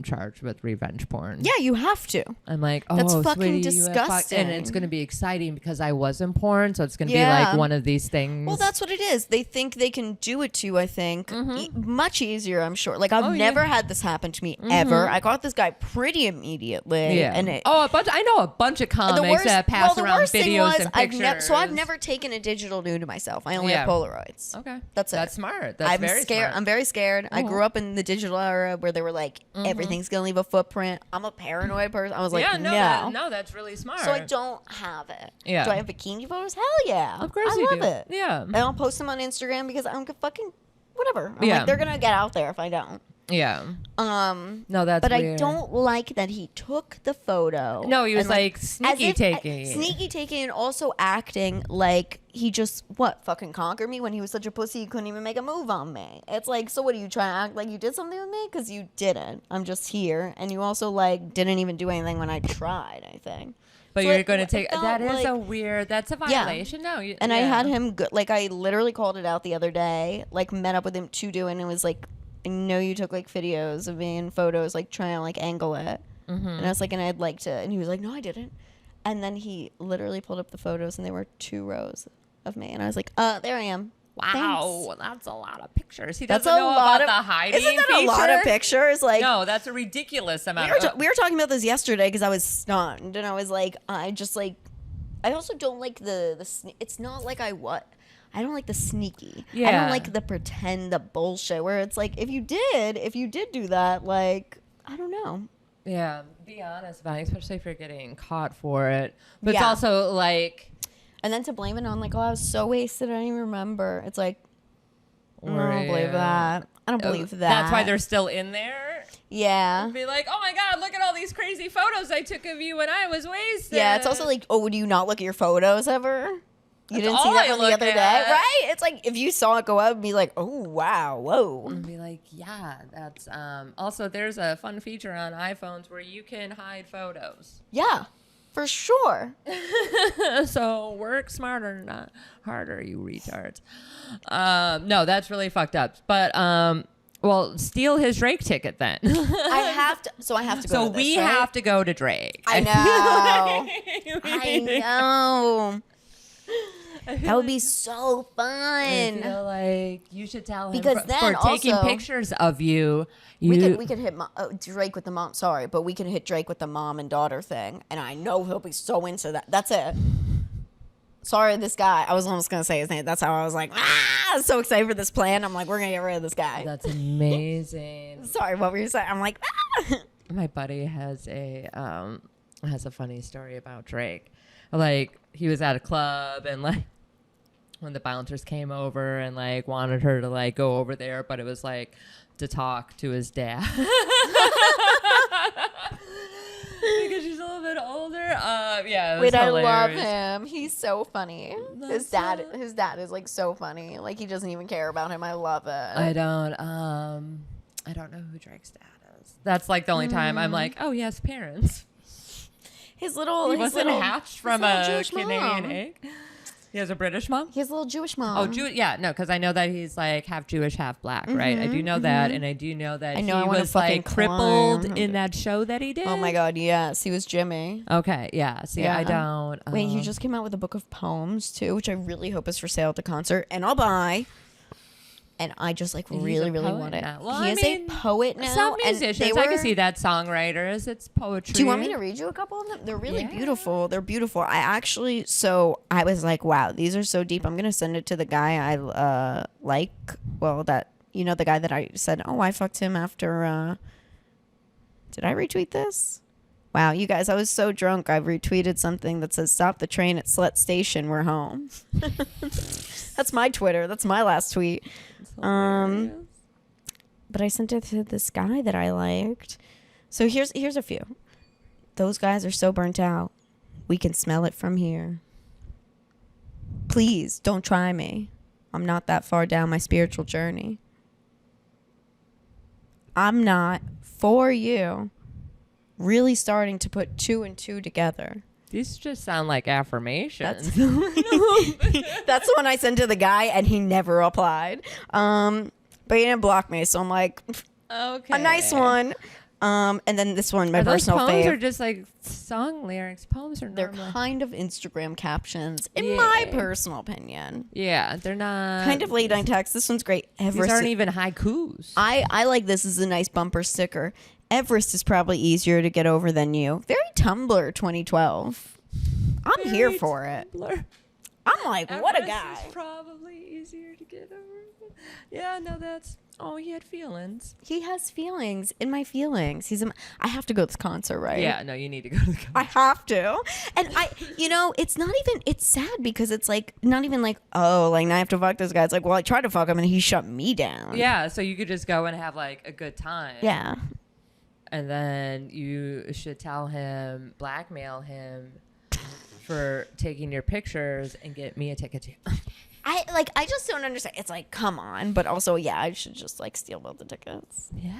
charged with revenge porn. Yeah, you have to. I'm like, oh, that's fucking sweetie, disgusting. And it's going to be exciting because I was in porn, so it's going to be like one of these things. Well, that's what it is. They think they can do it to you, I think. Much easier, I'm sure. Like, I've never had this happen to me, ever. I got this guy pretty immediately. Yeah. And I know a bunch of comics that pass around videos and pictures. I've never taken a digital nude of myself. I only have Polaroids. Okay. That's it. That's smart. That's very scared. smart. I'm very scared. I grew up in the digital era where they were like, everything's going to leave a footprint. I'm a paranoid person. I was like, no. That's really smart. So I don't have it. Yeah. Do I have bikini photos? Hell yeah. Of course I love it. Yeah. And I'll post them on Instagram because I don't give fucking whatever. I'm Yeah. like, they're going to get out there if I don't. Yeah. No, that's but weird. I don't like that he took the photo. No, he was like sneaky taking and also acting like he just fucking conquered me when he was such a pussy he couldn't even make a move on me. It's like, so what are you trying to act like you did something with me? Because you didn't. I'm just here, and you also like didn't even do anything when I tried. I think. But So you're going to take that is like, that's a violation. No, I had him like I literally called it out the other day. Like met up with him to do, and it was like, I know you took like videos of me and photos, like trying to like angle it. And I was like, and I'd like to, and he was like, no, I didn't. And then he literally pulled up the photos, and there were 2 rows of me, and I was like, there I am. Wow, Thanks. That's a lot of pictures. He That's doesn't know about of, the hiding Isn't that feature? a lot of pictures? Like, no, that's a ridiculous amount. We were talking about this yesterday because I was stunned, and I was like, I also don't like it's not like I don't like the sneaky. Yeah. I don't like the pretend, the bullshit where it's like, if you did do that, like, I don't know. Yeah, be honest about it, especially if you're getting caught for it. But it's also like... And then to blame it on like, oh, I was so wasted, I don't even remember. It's like, I don't believe that. I don't believe that. That's why they're still in there? Yeah. Be like, oh my God, look at all these crazy photos I took of you when I was wasted. Yeah, it's also like, oh, do you not look at your photos ever? You didn't see that from the other day, right? It's like if you saw it go up and be like, oh, wow, whoa. And be like, yeah, that's... Also, there's a fun feature on iPhones where you can hide photos. Yeah, for sure. So work smarter, not harder, you retards. No, that's really fucked up. But... well, steal his Drake ticket then. I have to go So to this, we right? have to go to Drake. I know. I know. That would be so fun. I feel like you should tell him because then for taking also, pictures of you. We could hit Drake with the mom. Sorry, but we can hit Drake with the mom and daughter thing, and I know he'll be so into that. That's it. Sorry, this guy. I was almost gonna say his name. That's how I was like, so excited for this plan. I'm like, we're gonna get rid of this guy. That's amazing. Sorry, what were you saying? I'm like, My buddy has a funny story about Drake. Like he was at a club and like when the bouncers came over and like wanted her to like go over there, but it was like to talk to his dad. Because she's a little bit older. Yeah. It was hilarious. I love him. He's so funny. His dad is like so funny. Like he doesn't even care about him. I love it. I don't know who Drake's dad is. That's like the only time I'm like, oh, he has parents. He wasn't hatched from a Canadian egg. He has a British mom? He has a little Jewish mom. Oh, yeah, no, because I know that he's like half Jewish, half black, right? I do know that, and I do know that he was like crippled in that show that he did. Oh my God, yes, he was Jimmy. Okay, yeah. See, I don't. Wait, he just came out with a book of poems too, which I really hope is for sale at the concert, and I'll buy. And I just like He's really, a really poet want it. now. Well, He I is mean, a poet now. Some and musicians, they I can were- see that. Songwriters, it's poetry. Do you want me to read you a couple of them? They're really Yeah. beautiful. They're beautiful. I was like, wow, these are so deep. I'm gonna send it to the guy I like. Well, the guy that I said, oh, I fucked him after. Did I retweet this? Wow, you guys, I was so drunk. I retweeted something that says, stop the train at Slut Station. We're home. That's my Twitter. That's my last tweet. But I sent it to this guy that I liked. So here's a few. Those guys are so burnt out. We can smell it from here. Please don't try me. I'm not that far down my spiritual journey. I'm not for you. Really starting to put 2 and 2 together. These just sound like affirmations. That's the one I sent to the guy, and he never replied. But he didn't block me, so I'm like, Okay. a nice one. And then this one, my Are those personal poems fave. or just like song lyrics? Poems are They're normal. kind of Instagram captions, in Yeah. my personal opinion. Yeah, they're not. Kind of late night text. This one's great. These Everest. aren't even haikus. I like this as a nice bumper sticker. Everest is probably easier to get over than you. Very Tumblr 2012. I'm here Very for it. Tumblr. I'm like, what a Everest guy. is probably easier to get over. Yeah, no, that's. Oh, he had feelings. He has feelings in my feelings. I have to go to the concert, right? Yeah, no, you need to go to the concert. I have to. And it's not even, it's sad because it's like, not even like, oh, like now I have to fuck this guy. It's like, well, I tried to fuck him and he shut me down. Yeah, so you could just go and have like a good time. Yeah. And then you should tell him, blackmail him for taking your pictures and get me a ticket too. I just don't understand. It's like, come on. But also, yeah, I should just like steal both the tickets. Yeah.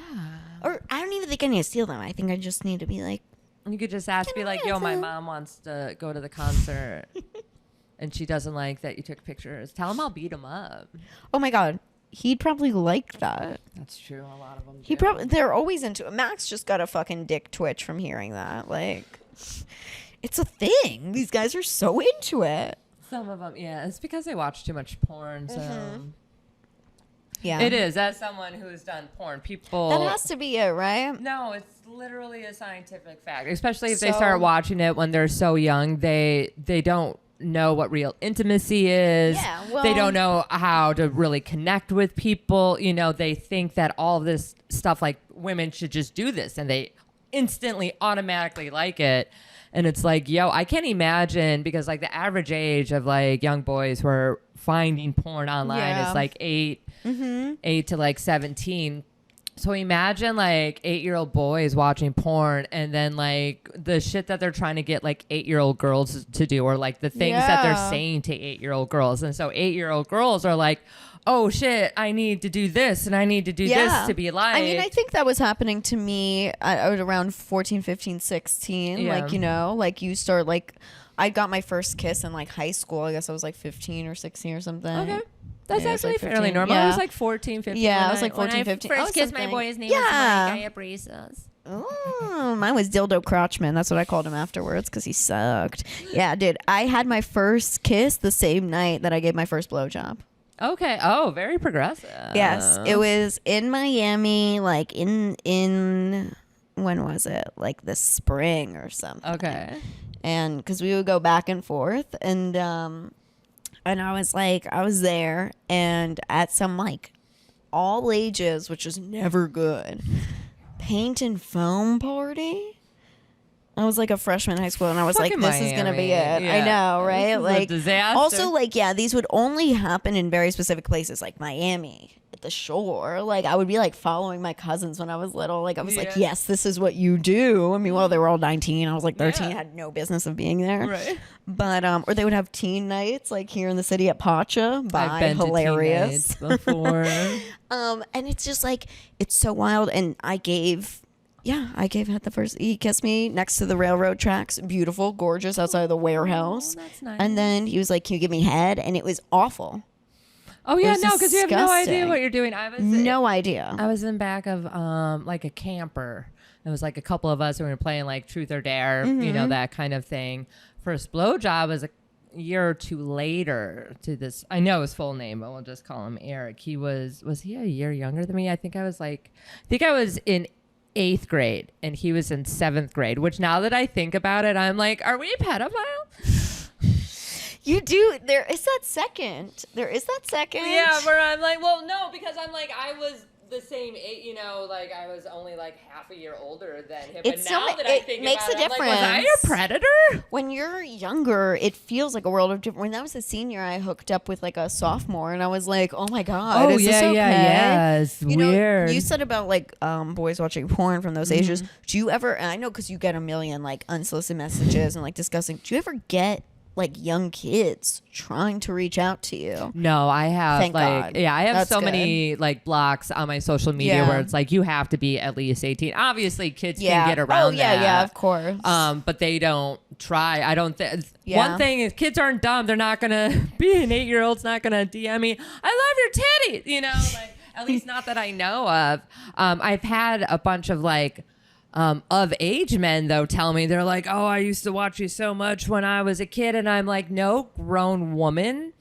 Or I don't even think I need to steal them. I think I just need to be like, You could just ask, be like, yo, my mom wants to go to the concert and she doesn't like that you took pictures. Tell him I'll beat him up. oh my God. He'd probably like that. That's true. A lot of them They're always into it. Max just got a fucking dick twitch from hearing that. Like, it's a thing. These guys are so into it. Some of them, yeah. It's because they watch too much porn. So Yeah. it is. As someone who's done porn, people. That has to be it, right? No, it's literally a scientific fact. Especially if they So- start watching it when they're so young, they don't know what real intimacy is. Yeah, well- they don't know how to really connect with people. You know, they think that all of this stuff, like women should just do this, and they instantly, automatically like it. And it's like, yo, I can't imagine, because like the average age of like young boys who are finding porn online Yeah. is like 8 to like 17. So imagine like 8-year-old boys watching porn, and then like the shit that they're trying to get like 8-year-old girls to do, or like the things that they're Yeah. saying to 8-year-old girls. And so 8-year-old girls are like, oh shit, I need to do this and I need to do this to be like. I mean, I think that was happening to me. I was around 14, 15, 16. Yeah. Like, like you start like, I got my first kiss in like high school. I guess I was like 15 or 16 or something. Okay. That's Yeah, it was, actually like, fairly 15. normal. Yeah. I was like 14, 15. Yeah, when I was like 14, 15. When I Oh, first kissed my something. boy, his name Yeah. was Mike. I have braces. Oh, mine was Dildo Crotchman. That's what I called him afterwards because he sucked. Yeah, dude. I had my first kiss the same night that I gave my first blowjob. Okay. Oh, very progressive. Yes, it was in Miami, like in when was it? Like the spring or something. Okay. And because we would go back and forth, and I was like, I was there, and at some like all ages, which is never good, paint and foam party. I was like a freshman in high school, and I was Fucking like, this is going to be Miami. it. I Yeah. know, right? This is a Like, disaster. also, like, yeah, these would only happen in very specific places, like Miami, at the shore. Like, I would be, like, following my cousins when I was little. Like, I was like, Yeah. yes, this is what you do. I mean, well, they were all 19. I was, like, 13. Yeah. Had no business of being there. Right. But, or they would have teen nights, like, here in the city at Pacha. I've been Hilarious. to teen nights before. And it's just, like, it's so wild. And I gave Head the first. He kissed me next to the railroad tracks. Beautiful, gorgeous, outside of the warehouse. Oh, that's nice. And then he was like, "Can you give me head?" And it was awful. Oh yeah, was no, because you have no idea disgusting. what you're doing. I was No idea. I was in back of like a camper. It was like a couple of us who were playing like Truth or Dare, you know, that kind of thing. First blowjob was year or two later to this. I know his full name, but we'll just call him Eric. He was he a year younger than me? I think I was in 8th grade and he was in 7th grade, which now that I think about it, I'm like, are we a pedophile? You do. There is that second. Yeah, where I'm like, well, no, because I'm like, I was the same age, you know, like I was only like half a year older than him. But now that I think makes about a it, difference. I'm like, was I a predator? When you're younger, it feels like a world of different. When I was a senior, I hooked up with like a sophomore, and I was like, "Oh my god, is this okay?" Yeah, it's weird. You said about like boys watching porn from those ages. Do you ever? And I know because you get a million like unsolicited messages and like discussing. Do you ever get like young kids trying to reach out to you? No, I have Thank God. I have That's so good. many like blocks on my social media where it's like you have to be at least 18. Obviously, kids can get around that. Yeah, of course. But they don't try. I don't think. Yeah. One thing is, kids aren't dumb. They're not gonna be an 8-year-old's not gonna DM me. I love your titties. You know, like at least not that I know of. I've had a bunch of like. Of age men though tell me, they're like, oh, I used to watch you so much when I was a kid, and I'm like, no grown woman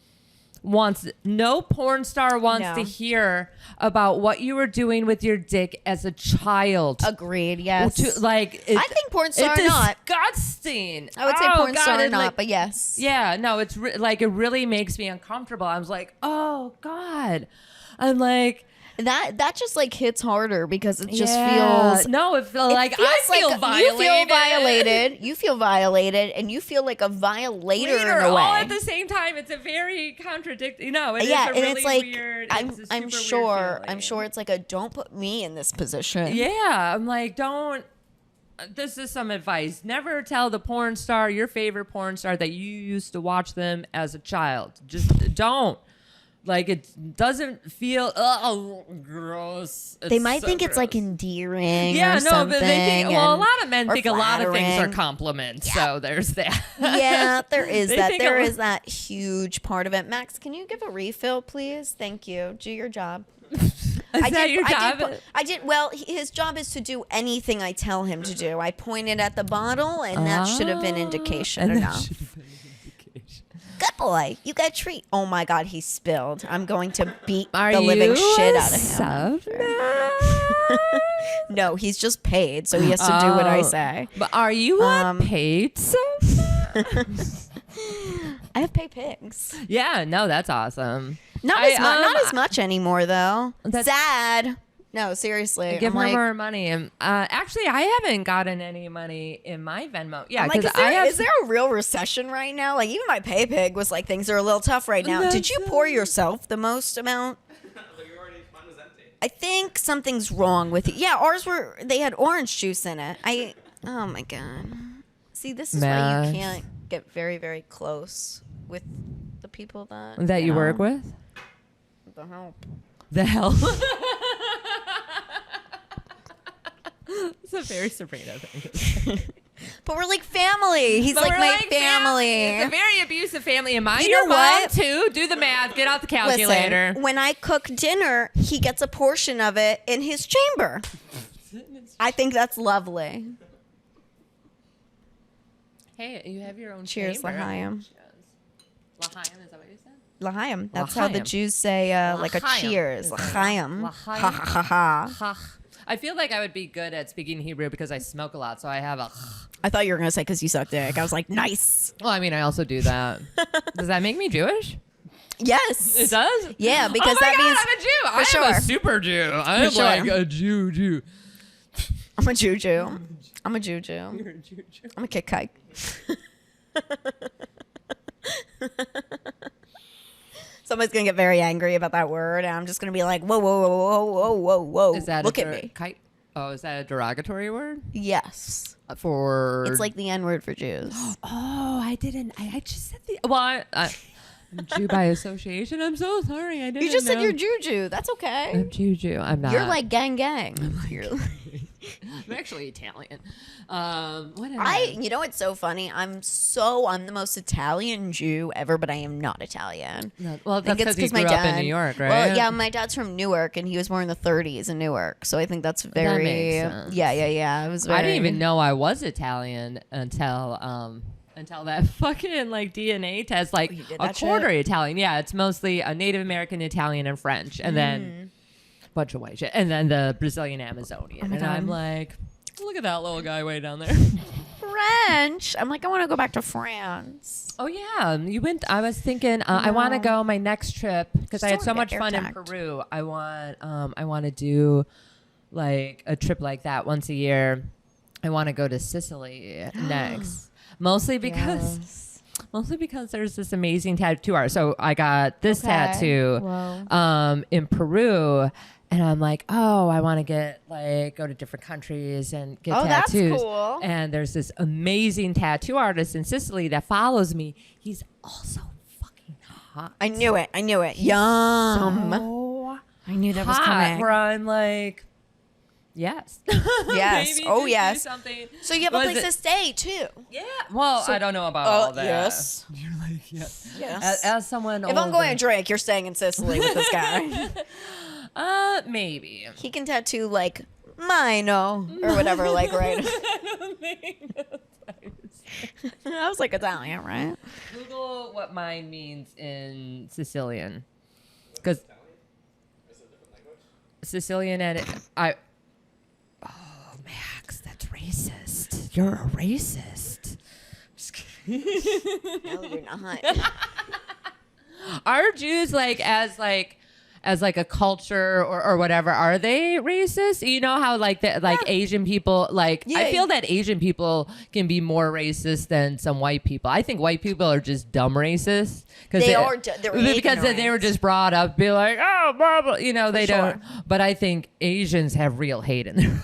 no porn star wants to hear about what you were doing with your dick as a child. Agreed. Yes. I think porn star it's not. Disgusting. I would say porn star not, like, but yes. Yeah. No, it's like it really makes me uncomfortable. I was like, oh God. I'm like. That just like hits harder because it just feels like I feel violated. You feel violated, and you feel like a violator in a way. All at the same time. It's a very contradictory. You know, it is a and really it's like weird. I'm sure it's like a don't put me in this position. Yeah, I'm like, don't. This is some advice. Never tell the porn star, your favorite porn star, that you used to watch them as a child. Just don't. Like, it doesn't feel gross. They might think it's like endearing. Yeah, or something, but they think. Well, a lot of men think flattering. a lot of things are compliments. Yeah. So there's that. Yeah, there is that. There is that huge part of it. Max, can you give a refill, please? Thank you. Do your job. Is that your job? I did. Well, his job is to do anything I tell him to do. I pointed at the bottle, and that should have been indication enough. Good boy. You got a treat. Oh my God, he spilled. I'm going to beat the living shit out of him. No, he's just paid, so he has to do what I say. But are you paid so? I have paid pigs. Yeah, no, that's awesome. Not as much anymore, though. Sad. No, seriously. Give her more money. Actually, I haven't gotten any money in my Venmo. Yeah, because is there a real recession right now? Like, even my pay pig was like, things are a little tough right now. Did you pour yourself the most amount? Mine was empty. I think something's wrong with it. Yeah, they had orange juice in it. Oh my God. See, this is why you can't get very, very close with the people that you work with. The help. The hell? It's a very Sabrina thing. But we're like family. He's like my family. It's a very abusive family. Am I your mom too? Do the math. Get out the calculator. Listen, when I cook dinner, he gets a portion of it in his chamber. I think that's lovely. Hey, you have your own Cheers, chamber. L'chaim. L'chaim, is that what you said? L'chaim. That's how the Jews say like a cheers. L'chaim. Ha ha ha ha. I feel like I would be good at speaking Hebrew because I smoke a lot, so I have a. I thought you were going to say because you suck dick. I was like, nice. Well, I mean, I also do that. Does that make me Jewish? Yes. It does? Yeah, because that means I'm a Jew. I'm a super Jew. I'm like a Jew. I'm a Jew. I'm a Jew. You're a Jew. I'm a Kit Kite. Somebody's gonna get very angry about that word, and I'm just gonna be like, whoa, whoa, whoa, whoa, whoa, whoa, whoa. Is that look at me? Kite? Oh, is that a derogatory word? Yes. It's like the N word for Jews. Oh, I didn't. I just said the. Well, I'm Jew by association. I'm so sorry. I didn't. You just said you're Jew. That's okay. I'm Jew. I'm not. You're like gang. I'm actually Italian. You know what's so funny? I'm the most Italian Jew ever, but I am not Italian. No, well, that's because you grew up in New York, right? Well, yeah, my dad's from Newark, and he was born in the 30s in Newark, so I think that's very. That makes sense. Yeah. It was. I didn't even know I was Italian until until that fucking like DNA test, like you did a that quarter shit? Italian. Yeah, it's mostly a Native American, Italian, and French, and then a bunch of white shit, and then the Brazilian Amazonian. my And God. I'm like, look at that little guy way down there. French. I'm like, I want to go back to France. Oh yeah, you went. I was thinking I want to go my next trip because I had Just so wanna much get fun in air tagged. Peru. I want to do like a trip like that once a year. I want to go to Sicily next, mostly because there's this amazing tattoo art. So I got this tattoo in Peru. And I'm like, oh, I want to go to different countries and get that's tattoos. cool. And there's this amazing tattoo artist in Sicily that follows me. He's also fucking hot. I knew it. Yum. So I knew that was hot, coming. where I'm like, yes. Yes. Maybe Oh, just do yes. something. So you have a Was place it- to stay too. Yeah. Well, I don't know about all that. Yes. You're like, yes. Yes. As someone If I'm going to drink, you're staying in Sicily with this guy. maybe. He can tattoo like Mino or whatever, like right. I was like Italian, right? Google what mine means in Sicilian, because Is it a different language? Sicilian and oh, Max, that's racist. You're a racist. Just kidding. No, you're not. Are Jews as a culture or whatever, are they racist? You know how Asian people, I Yeah. feel that Asian people can be more racist than some white people. I think white people are just dumb racist they're because they were ignorant. just brought up be like, oh, blah, blah, they sure. don't. But I think Asians have real hate in their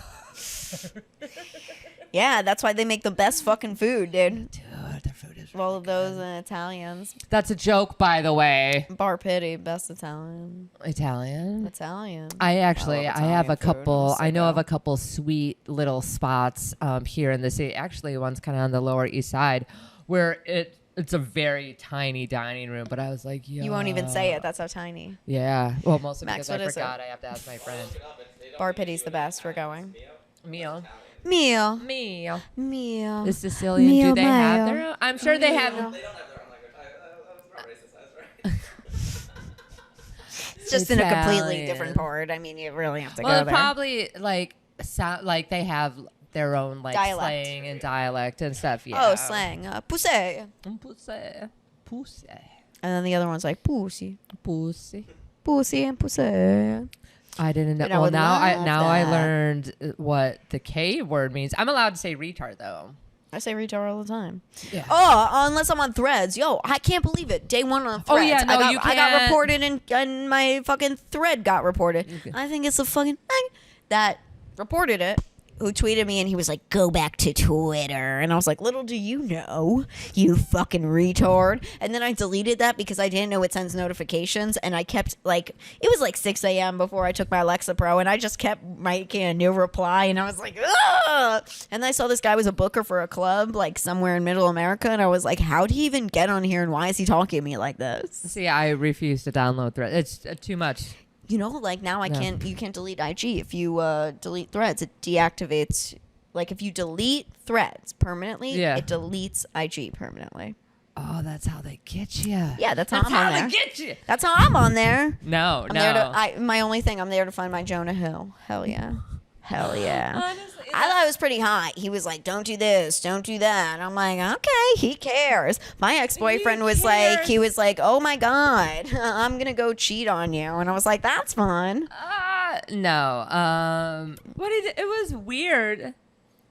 Yeah, that's why they make the best fucking food, dude. Dude, their food is All of those Italians. That's a joke, by the way. Bar Pity, best Italian. Italian. I I have Italian a food. couple. It's so I know of good. a couple sweet little spots here in the city. Actually, one's kind of on the Lower East Side, where it's a very tiny dining room. But I was like, yo. You won't even say it. That's how tiny. Yeah. Well, mostly Max, because I what is it? forgot. I have to ask my friend. Bar Pity's the best. We're going. Meal. Meal. Meal. The Sicilian. Meal Do they have mayo. their own? I'm sure they have. They don't have their own language. That's not racist. That's right. It's just in a completely Italian. different part. I mean, you really have to Well, go there. probably like they have their own Dialect. slang and dialect and stuff. Yeah. Oh, slang. Pussy. Pussy. Pussy. And then the other one's like pussy. Pussy. Pussy and pussy. I didn't know. But I Well, would love now I that. learned what the K word means. I'm allowed to say retard though. I say retard all the time. Yeah. Oh, unless I'm on Threads. Yo, I can't believe it. Day one on Threads. Oh, yeah, no, I got, you I got can't. reported and my fucking thread got reported. I think it's the fucking thing that reported it who tweeted me and he was like, go back to Twitter. And I was like, little do you know, you fucking retard. And then I deleted that because I didn't know it sends notifications. And I kept it was like 6 a.m. before I took my Alexa Pro. And I just kept making a new reply. And I was like, ugh. And then I saw this guy was a booker for a club somewhere in middle America. And I was like, how'd he even get on here? And why is he talking to me like this? See, I refuse to download Thread. It's too much. You know, now you can't delete IG. If you delete Threads, it deactivates. If you delete Threads permanently, Yeah. it deletes IG permanently. Oh, that's how they get you. Yeah, that's how I'm on there. get you. That's how I'm on there. No, I'm no. there my only thing, I'm there to find my Jonah Hill. Hell yeah. Hell yeah. Honestly, I thought it was pretty hot. He was like, don't do this, don't do that. I'm like, okay, he cares. My ex-boyfriend was cares. he was like, oh my God, I'm going to go cheat on you. And I was like, that's fun. No. It was weird.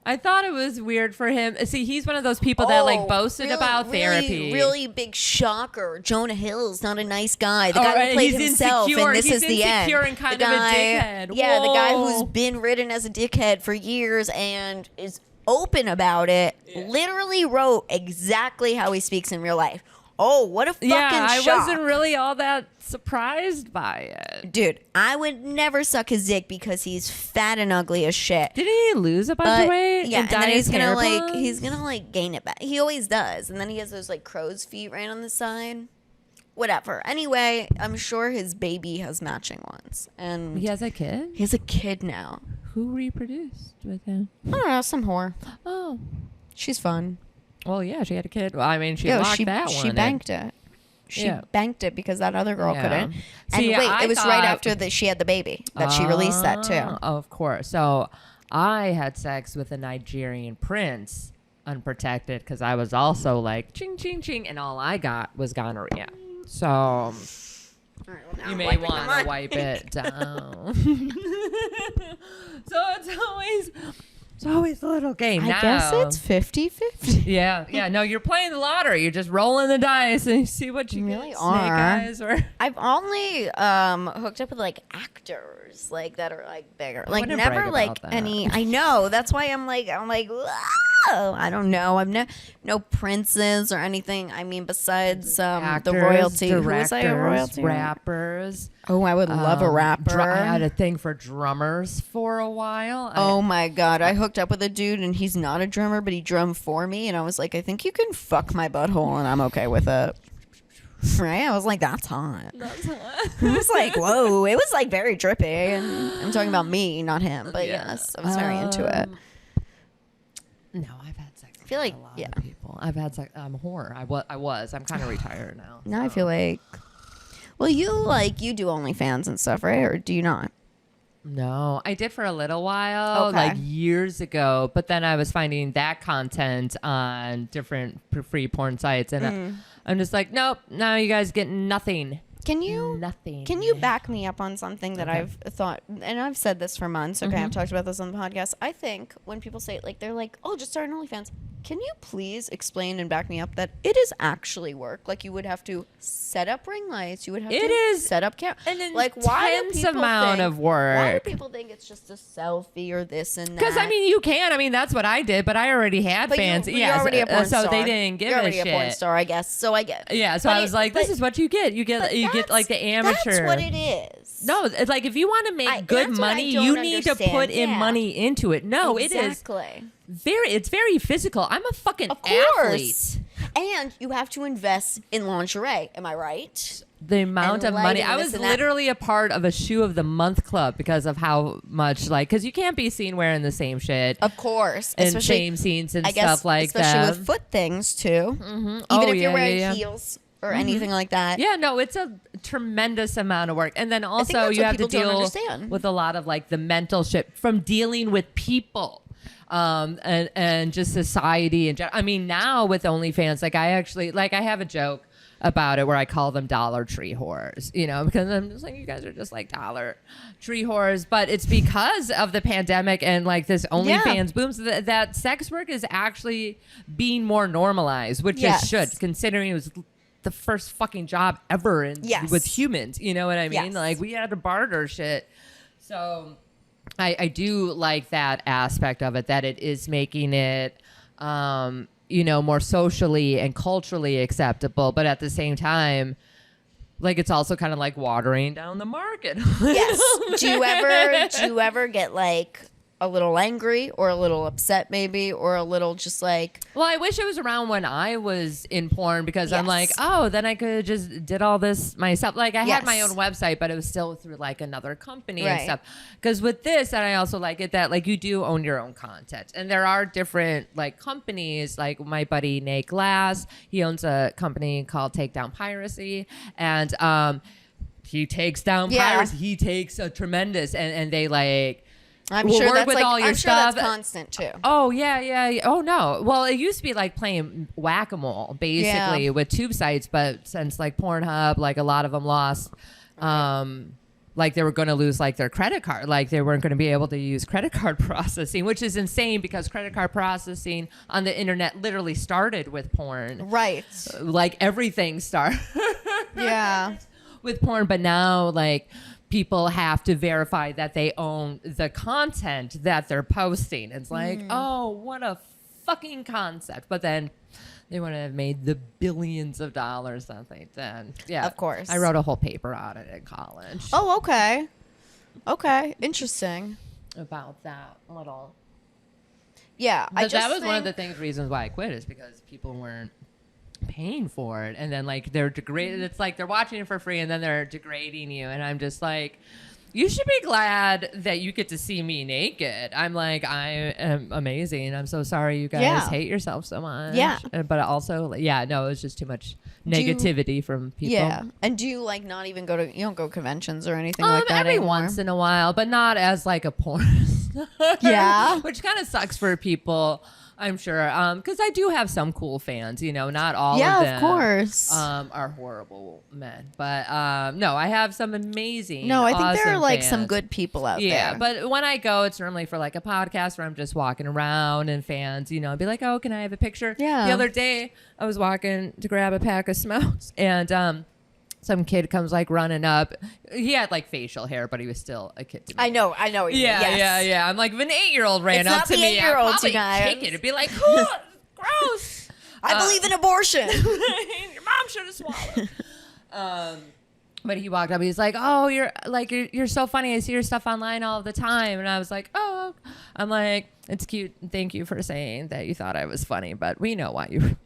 I thought it was weird for him. See, he's one of those people that boasted about therapy. Really big shocker. Jonah Hill's not a nice guy. The guy who played he's himself, insecure. and this He's is the end. insecure and kind the of a guy, dickhead. Yeah, the guy Whoa. who's been ridden as a dickhead for years and is open about it. Literally wrote exactly how he speaks in real life. Oh, what a fucking I shock. wasn't really all that surprised by it. Dude, I would never suck his dick because he's fat and ugly as shit. Did he lose a bunch of weight? Yeah, and dye then his he's hair gonna blonde? he's gonna gain it back. He always does, and then he has those crow's feet right on the side. Whatever. Anyway, I'm sure his baby has matching ones, and He has a kid? he has a kid now. Who reproduced with him? I don't know, some whore. Oh. She's fun. Well, yeah, she had a kid. Well, I mean, she Yeah, locked that one. she banked it. She Yeah. banked it because that other girl Yeah. couldn't. And See, wait, I it was right thought- after that she had the baby that she released that too. Of course. So I had sex with a Nigerian prince unprotected because I was also like ching ching ching, and all I got was gonorrhea. So All right, well, now you I'm may wiping want them to on. wipe it down. So it's always a little game. I now, guess it's 50-50. yeah. No, you're playing the lottery. You're just rolling the dice and you see what you really get. are. Snake eyes or. I've only hooked up with like actors like that are like bigger. Like wouldn't never brag like about that. any. I know that's why I'm like whoa, I don't know. I'm no princes or anything. I mean besides Actors, the royalty. Who directors, was I a royalty? rappers. Oh, I would love a rapper. I had a thing for drummers for a while. Oh my god, I hooked up with a dude and he's not a drummer, but he drummed for me, and I was like, I think you can fuck my butthole, and I'm okay with it. Right? I was like, that's hot. It was like, whoa. It was like very drippy, and I'm talking about me, not him. But Yeah. yes, I was very into it. No, I've had sex. I feel like, with a lot yeah. of people. I've had sex. I'm a whore. I was. I'm kind of retired now. Now I feel like, well, you do OnlyFans and stuff, right? Or do you not? No, I did for a little while, Okay. like years ago. But then I was finding that content on different free porn sites, and I'm just like, nope. Now you guys get nothing. Can you? Nothing. Can you back me up on something that Okay. I've thought, and I've said this for months, okay, I've talked about this on the podcast. I think when people say, like, they're like, oh, just start an OnlyFans. Can you please explain and back me up that it is actually work? Like, you would have to set up ring lights. You would have It to is set up camera. an Like, why do intense people amount think, of Why do work. people think it's just a selfie or this and that? Because I mean, you can. I mean, that's what I did, but I already had But fans. you're Yes, already a porn so star. they didn't give You're a already shit. a porn star, I guess. So I get. Yeah, so But I was like, this is what you get. You get like the amateur. That's what it is. No, it's like if you want to make good that's what I money, don't you need to understand. put in Yeah. money into it. No, it is exactly. it's very physical. I'm a fucking Of course. athlete. And you have to invest in lingerie. Am I right? The amount And of money. lighting I and was this and that. literally a part of a shoe of the month club because of how much because you can't be seen wearing the same shit Of course. and Especially, same scenes and I guess, stuff like especially that. with foot things too. Even Oh, if you're yeah, wearing yeah. heels or anything like that. Yeah, no, it's a tremendous amount of work. And then also that's you what have to people don't deal understand. with a lot of like the mental shit from dealing with people. And just society and I mean now with OnlyFans, like I have a joke about it where I call them Dollar Tree whores, because I'm just like, you guys are just like Dollar Tree whores, but it's because of the pandemic and like this OnlyFans booms that sex work is actually being more normalized, which Yes. it should, considering it was the first fucking job ever Yes. with humans. You know what I mean? Yes. Like we had to barter shit. So I do like that aspect of it, that it is making it, more socially and culturally acceptable. But at the same time, like it's also kind of like watering down the market. Yes. Do you ever get like a little angry or a little upset maybe, or a little just like, Well, I wish it was around when I was in porn because I'm Yes. like, oh, then I could just did all this myself. Like I had my Yes. own website, but it was still through like another company and Right. stuff. Because with this, and I also like it that like you do own your own content, and there are different like companies. Like my buddy Nate Glass, he owns a company called Takedown Piracy, and he takes down Yeah. piracy. He takes a tremendous, and they like. I'm We'll sure work that's with like, all your I'm sure that's stuff. constant too. Oh yeah. Oh no. Well, it used to be like playing whack-a-mole basically Yeah. with tube sites, but since like Pornhub, like a lot of them lost, like they were going to lose like their credit card, like they weren't going to be able to use credit card processing, which is insane because credit card processing on the internet literally started with porn. Right. Like everything started Yeah. with porn, but now like people have to verify that they own the content that they're posting. It's like, oh, what a fucking concept. But then they wouldn't have made the billions of dollars that they did. Yeah. Of course. I wrote a whole paper on it in college Oh, okay. Okay. Interesting. about that little. Yeah. But that was one of the reasons why I quit, is because people weren't paying for it, and then like they're degraded. It's like they're watching it for free and then they're degrading you, and I'm just like, You should be glad that you get to see me naked. I'm like, I am amazing. I'm so sorry you guys hate yourself so much. Yeah. But also, no, it's just too much negativity from people. Yeah. And do you like not even go to, you don't go to conventions or anything like that every anymore? once in a while, but not as like a porn star. Yeah. Which kind of sucks for people, I'm sure. Because I do have some cool fans, not all of them. Yeah, of course. Are horrible men. But no, I have some amazing, No, I think there are awesome like fans. some good people out Yeah, there. but when I go, it's normally for like a podcast where I'm just walking around and fans, I'd be like, oh, can I have a picture? Yeah. The other day, I was walking to grab a pack of smokes and some kid comes like running up. He had like facial hair, but he was still a kid to me. I know. Yeah. I'm like, if an 8-year-old ran It's up not to the me, I'd 8-year-olds, probably you guys. kick it. It'd be like, cool, gross. I believe in abortion. Your mom should have swallowed. But he walked up. He's like, "Oh, you're so funny. I see your stuff online all the time." And I was like, "Oh," I'm like, "It's cute. Thank you for saying that you thought I was funny, but we know why you."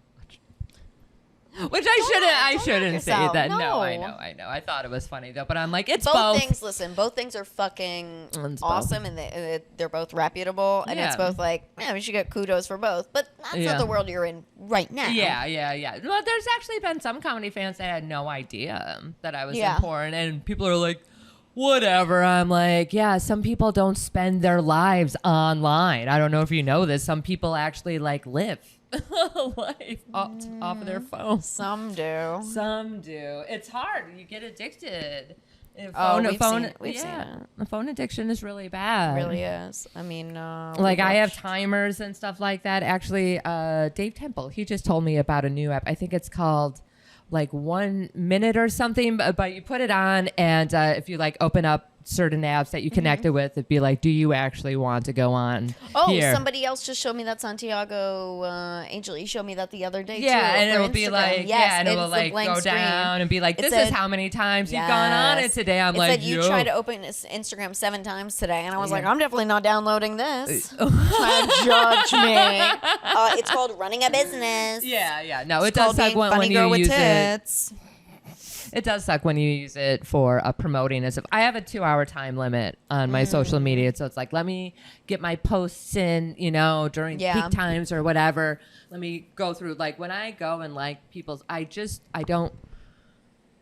Which I shouldn't say yourself. that. No. No, I know. I thought it was funny though, but I'm like, it's both things. Listen, both things are fucking It's both. awesome, and they're both reputable, and it's Yeah. both like, man, we should get kudos for both. But that's Yeah. not the world you're in right now. Yeah. Well, there's actually been some comedy fans that had no idea that I was Yeah. in porn, and people are like, whatever. I'm like, yeah, some people don't spend their lives online. I don't know if you know this. Some people actually like live life off of their phones. Some do. Some do. It's hard. You get addicted. And We've seen it. The phone addiction is really bad. It really is. I mean, Like I have timers and stuff like that. Actually, Dave Temple, he just told me about a new app. I think it's called like 1 minute or something, but you put it on and if you like open up certain apps that you connected with, it'd be like, do you actually want to go on here? Somebody else just showed me that. Santiago Angel, he showed me that the other day too. And it for will be Instagram. like, yes, and it will it's a like blank go screen. down and be like, It this said- is how many times you've gone on it today. I'm like, said you yo. tried to open this Instagram 7 times today, and I was like, I'm definitely not downloading this. Trying to judge me. It's called running a business. Yeah. No, it It's does called suck being when funny you girl with use it. tits. It does suck when you use it for promoting and stuff. I have a 2-hour time limit on my social media. So it's like, let me get my posts in, during peak times or whatever. Let me go through. Like when I go and like people's, I don't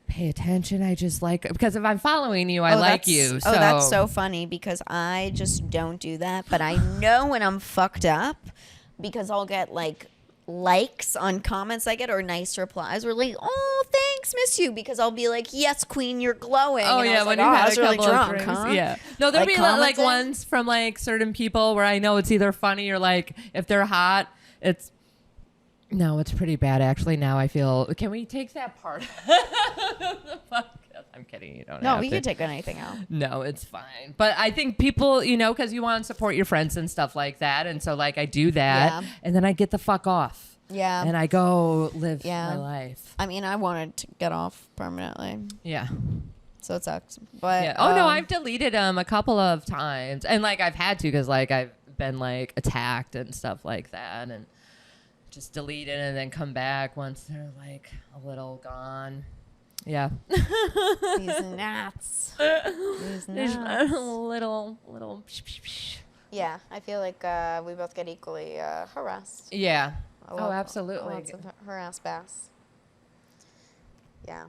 pay attention. I just like, because if I'm following you, I like you. So. Oh, that's so funny because I just don't do that. But I know when I'm fucked up because I'll get like likes on comments I get or nice replies or like, oh, thanks, miss you, because I'll be like, yes, queen, you're glowing. Oh, and I yeah, was when like, you I had was a really couple of drunk, drinks. huh? Yeah. No, there'll Like be like commenting? ones from like certain people where I know it's either funny or like if they're hot, it's pretty bad actually. Now I feel, can we take that part? I'm kidding. You don't No, have we to. can take anything out. No, it's fine. But I think people, because you want to support your friends and stuff like that. And so like I do that Yeah. and then I get the fuck off. Yeah. And I go live Yeah. my life. I mean, I wanted to get off permanently, Yeah. so it sucks. But Yeah. Oh no, I've deleted them a couple of times, and like I've had to because like I've been like attacked and stuff like that, and just delete it and then come back once they're like a little gone. Yeah. these gnats. These There's gnats. a little. Yeah, I feel like we both get equally harassed. Yeah. Oh, Absolutely. Lots of harass bass. Yeah.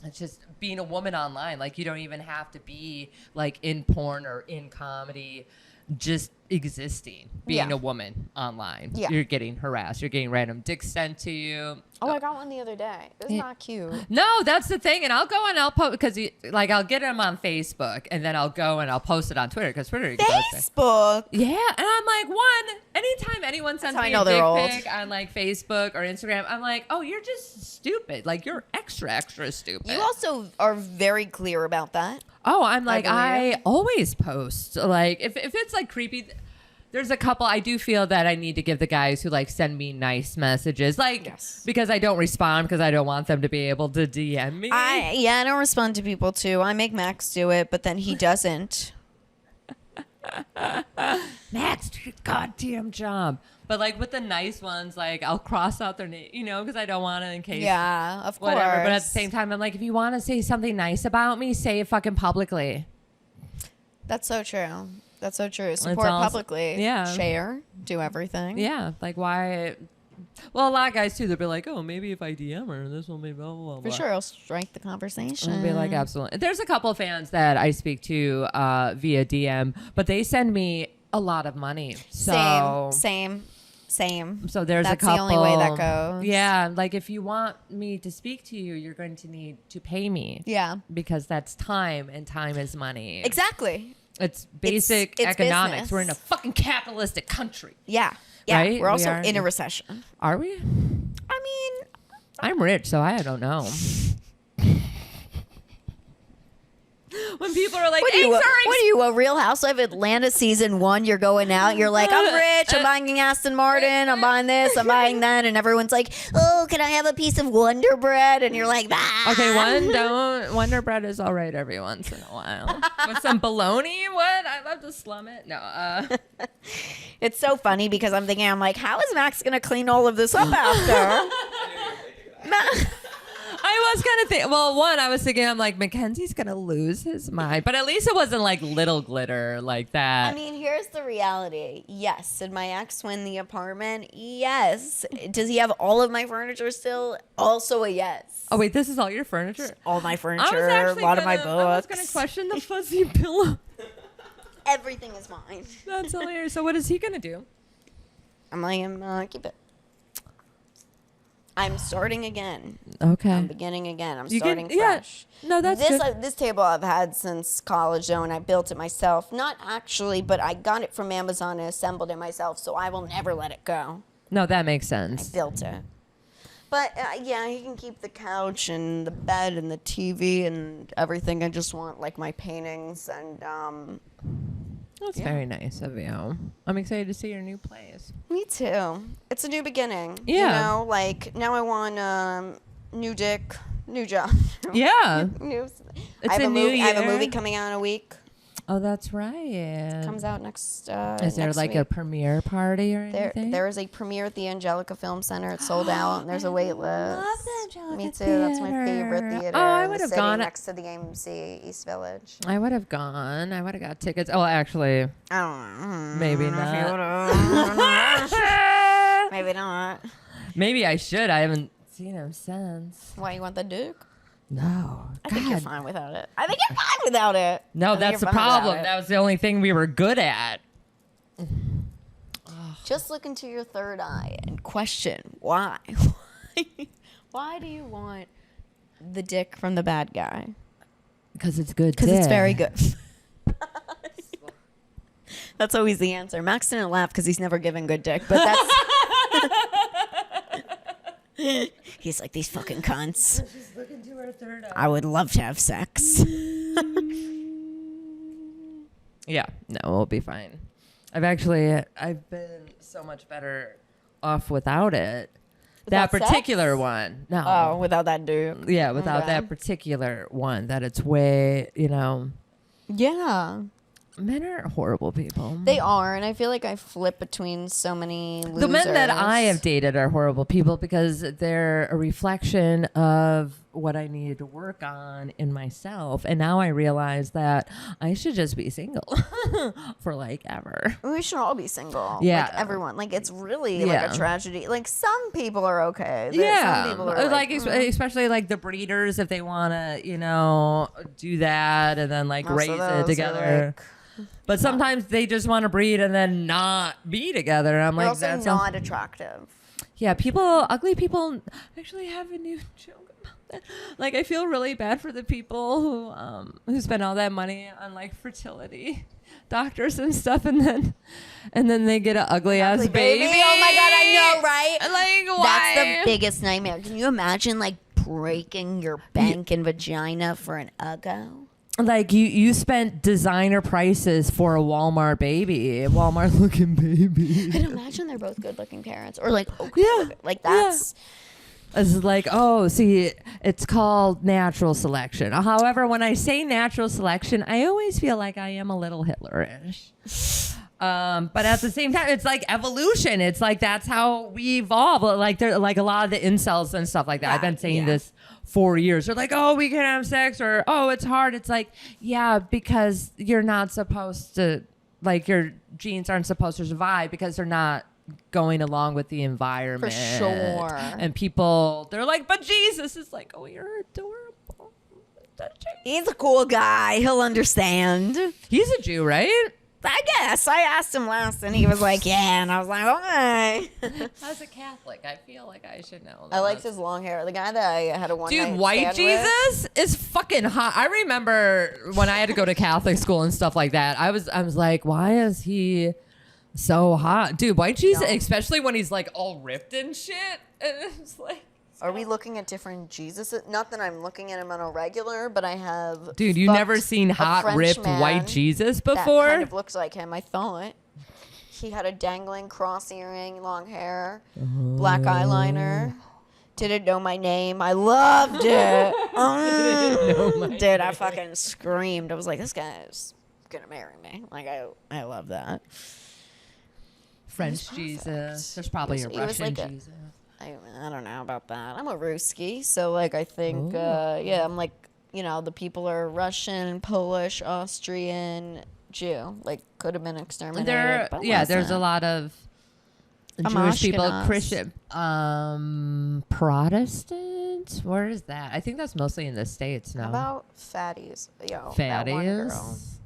It's just being a woman online. Like you don't even have to be like in porn or in comedy. Just existing, being Yeah. a woman online. Yeah. You're getting harassed. You're getting random dicks sent to you. Oh, I got one the other day. It was Yeah. not cute. No, that's the thing. And I'll go and I'll post because like I'll get them on Facebook and then I'll go and I'll post it on Twitter because Twitter you can post it. Facebook. Yeah, and I'm like, anytime anyone sends how I me know a they're old. dick pic on like Facebook or Instagram, I'm like, oh, you're just stupid. Like you're extra stupid. You also are very clear about that. Oh, I'm like, believe. I always post. Like if it's like creepy. There's a couple I do feel that I need to give the guys who like send me nice messages, like Yes. because I don't respond because I don't want them to be able to DM me. I don't respond to people too. I make Max do it, but then he doesn't. Max, do your goddamn job. But like with the nice ones, like I'll cross out their name, you know, because I don't want to in case. Yeah, of course. Whatever. But at the same time, I'm like, if you want to say something nice about me, say it fucking publicly. That's so true. That's so true. Support publicly. Yeah. Share. Do everything. Yeah. Like why? Well, a lot of guys too, they'll be like, oh, maybe if I DM her, this will be blah, blah, blah. For sure. It'll strike the conversation. I'll be like, absolutely. There's a couple of fans that I speak to via DM, but they send me a lot of money. So Same. So there's That's a couple. the only way that goes. Yeah, like if you want me to speak to you, you're going to need to pay me. Yeah. Because that's time, and time is money. Exactly. It's basic It's economics. business. We're in a fucking capitalistic country. Yeah. Yeah. Right? We're also We are. in a recession. Are we? I mean, I'm rich, so I don't know. When people are like, what are you, a Real Housewife of Atlanta season 1? You're going out. You're like, I'm rich. I'm buying Aston Martin. I'm buying this. I'm buying that. And everyone's like, oh, can I have a piece of Wonder Bread? And you're like, ah. Okay, Wonder Bread is all right every once in a while. With some bologna? What? I love to slum it. No. It's so funny because I'm thinking, I'm like, how is Max going to clean all of this up after? I was kind of thinking, I was thinking, I'm like, Mackenzie's going to lose his mind. But at least it wasn't like little glitter like that. I mean, here's the reality. Yes. Did my ex win the apartment? Yes. Does he have all of my furniture still? Also a yes. Oh, wait, this is all your furniture? All my I furniture, was a actually lot of my I was books. going to question the fuzzy pillow. Everything is mine. That's hilarious. So what is he going to do? I'm like, keep it. I'm starting again. Okay. I'm beginning again. I'm You starting can- yeah. fresh. No, that's this good. This table I've had since college, though, and I built it myself. Not actually, but I got it from Amazon and assembled it myself, so I will never let it go. No, that makes I sense. built it. But, yeah, he can keep the couch and the bed and the TV and everything. I just want, like, my paintings and, That's Yeah. very nice of you. I'm excited to see your new place. me too. It's a new beginning. Yeah. You know, like, now I want, new dick, new job. Yeah. New, It's a new I have a year. movie coming out in a week. Oh, that's right. Comes out next. Is there next like week. a premiere party or anything? There is a premiere at the Angelica Film Center. It's sold out, and there's a wait list. love the Angelica Me too. That's my favorite Theater. theater. Oh, I in the would have city gone. next to the AMC East Village. I would have gone. I would have got tickets. Oh, actually, I don't know. maybe If you not. would've. Maybe not. Maybe I should. I haven't seen him since. Why you want the Duke? No. I think you're God. fine without it. I think you're fine without it. No, I think that's the you're fine without problem. it. That was the only thing we were good at. Just look into your third eye and question why. Why do you want the dick from the bad guy? Because it's good. Because it's dick. very good. That's always the answer. Max didn't laugh because he's never given good dick, but that's. He's like, these fucking cunts. Just look into her third eye. I would love to have sex. Yeah, no, we'll be fine. I've been so much better off without it. That Without particular sex? one. No. Oh, without that dude. Yeah, without Okay. that particular one. That it's way, Yeah. men are horrible people. They are, and I feel like I flip between so many losers. The men that I have dated are horrible people because they're a reflection of what I needed to work on in myself. And now I realize that I should just be single for like ever. We should all be single. Yeah. Like everyone. Like it's really Yeah. like a tragedy. Like some people are okay. Yeah, Some people are like "Mm." especially like the breeders, if they want to, do that and then like Most raise of it those are, together. But sometimes they just want to breed and then not be together. I'm They're like, also that's not attractive. Yeah, ugly people actually have a new joke about that. Like, I feel really bad for the people who spend all that money on like fertility doctors and stuff, and then they get an ugly ass baby. Oh my god, I know, right? Like, why? That's the biggest nightmare. Can you imagine like breaking your bank and vagina for an uggo? Like you spent designer prices for a Walmart baby, a Walmart looking baby. And imagine they're both good looking parents. Or like, okay, Yeah. like that's It's like, oh, see, it's called natural selection. However, when I say natural selection, I always feel like I am a little Hitlerish. But at the same time, it's like evolution. It's like that's how we evolve. Like they're like a lot of the incels and stuff like that. I've been saying this for years. They're like, oh, we can have sex, or oh, it's hard. It's like, yeah, because you're not supposed to, like your genes aren't supposed to survive because they're not going along with the environment. For sure. And people, they're like, but Jesus is like, oh, you're adorable. He's a cool guy. He'll understand. He's a Jew, right? I guess. I asked him last and he was like, yeah. And I was like, okay. As a Catholic, I feel like I should know. I liked his long hair. The guy that I had a one Dude, night white stand Jesus is fucking hot. I remember when I had to go to Catholic school and stuff like that. I was like, why is he so hot? Dude, white Jesus, especially when he's like all ripped and shit. And it's like, Are we looking at different Jesuses? Not that I'm looking at him on a regular, but I have. dude, you never seen hot, French ripped man white Jesus That before? kind of looks like him. I thought he had a dangling cross earring, long hair, black eyeliner. Didn't know my name. I loved it. Dude, I fucking screamed. I was like, this guy's gonna marry me. Like I love that. French Jesus. There's probably He a was Russian like Jesus. I don't know about that. I'm a Ruski, so like I think I'm like, you know, the people are Russian, Polish, Austrian, Jew. Like could have been exterminated. But there's a wasn't. lot of I'm Jewish people, Ashkenaz. Christian, Protestant. Where is that? I think that's mostly in the States now. How about fatties? Yo, that one girl. Fatties,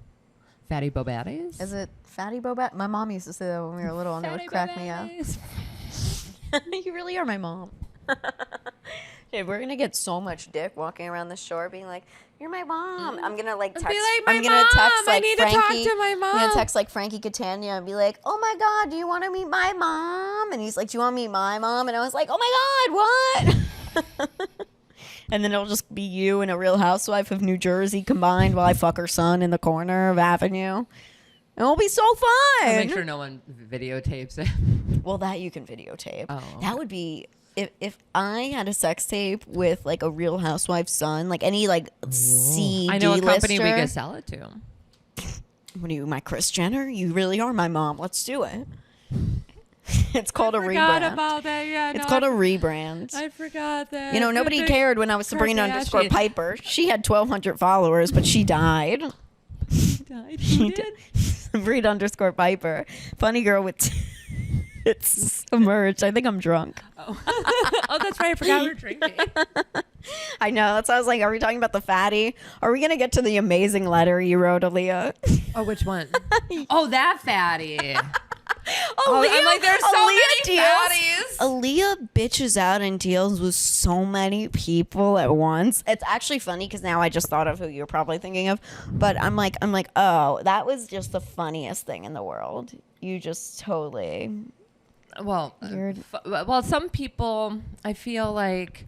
fatty bobatties. Is it Fatty Bobat? My mom used to say that when we were little, and it would crack me up. You really are my mom. Dude, we're gonna get so much dick walking around the shore, being like, "You're my mom." I'm gonna like text. I'm gonna text like I need Frankie. to talk to my mom. I'm gonna text like Frankie Catania and be like, "Oh my God, do you want to meet my mom?" And he's like, "Do you want to meet my mom?" And I was like, "Oh my God, what?" And then it'll just be you and a Real Housewife of New Jersey combined while I fuck her son in the corner of Avenue. It'll be so fun. I'll make sure no one videotapes it. Well, that you can videotape. Oh. That would be if I had a sex tape with like a Real Housewife son, like any like CD I know a company we lister. could sell it to. What are you, my Kris Jenner? You really are my mom. Let's do it. It's called a Forgot rebrand. about that. Yeah, It's called a rebrand. I forgot that. You know, nobody cared when I was Sabrina Kardashian. _Piper. She had 1,200 followers, but she died. Died. She Who did. did? Sabrina _Piper. Funny girl with it's submerged. I think I'm drunk. Oh. Oh, that's right. I forgot we were drinking. I know. That's why I was like, are we talking about the fatty? Are we going to get to the amazing letter you wrote, Aaliyah? Oh, which one? Oh, that fatty. Aaliyah, I'm like, there's so many fatties. Aaliyah bitches out and deals with so many people at once. It's actually funny because now I just thought of who you're probably thinking of. But I'm like, oh, that was just the funniest thing in the world. You just totally... Well, some people, I feel like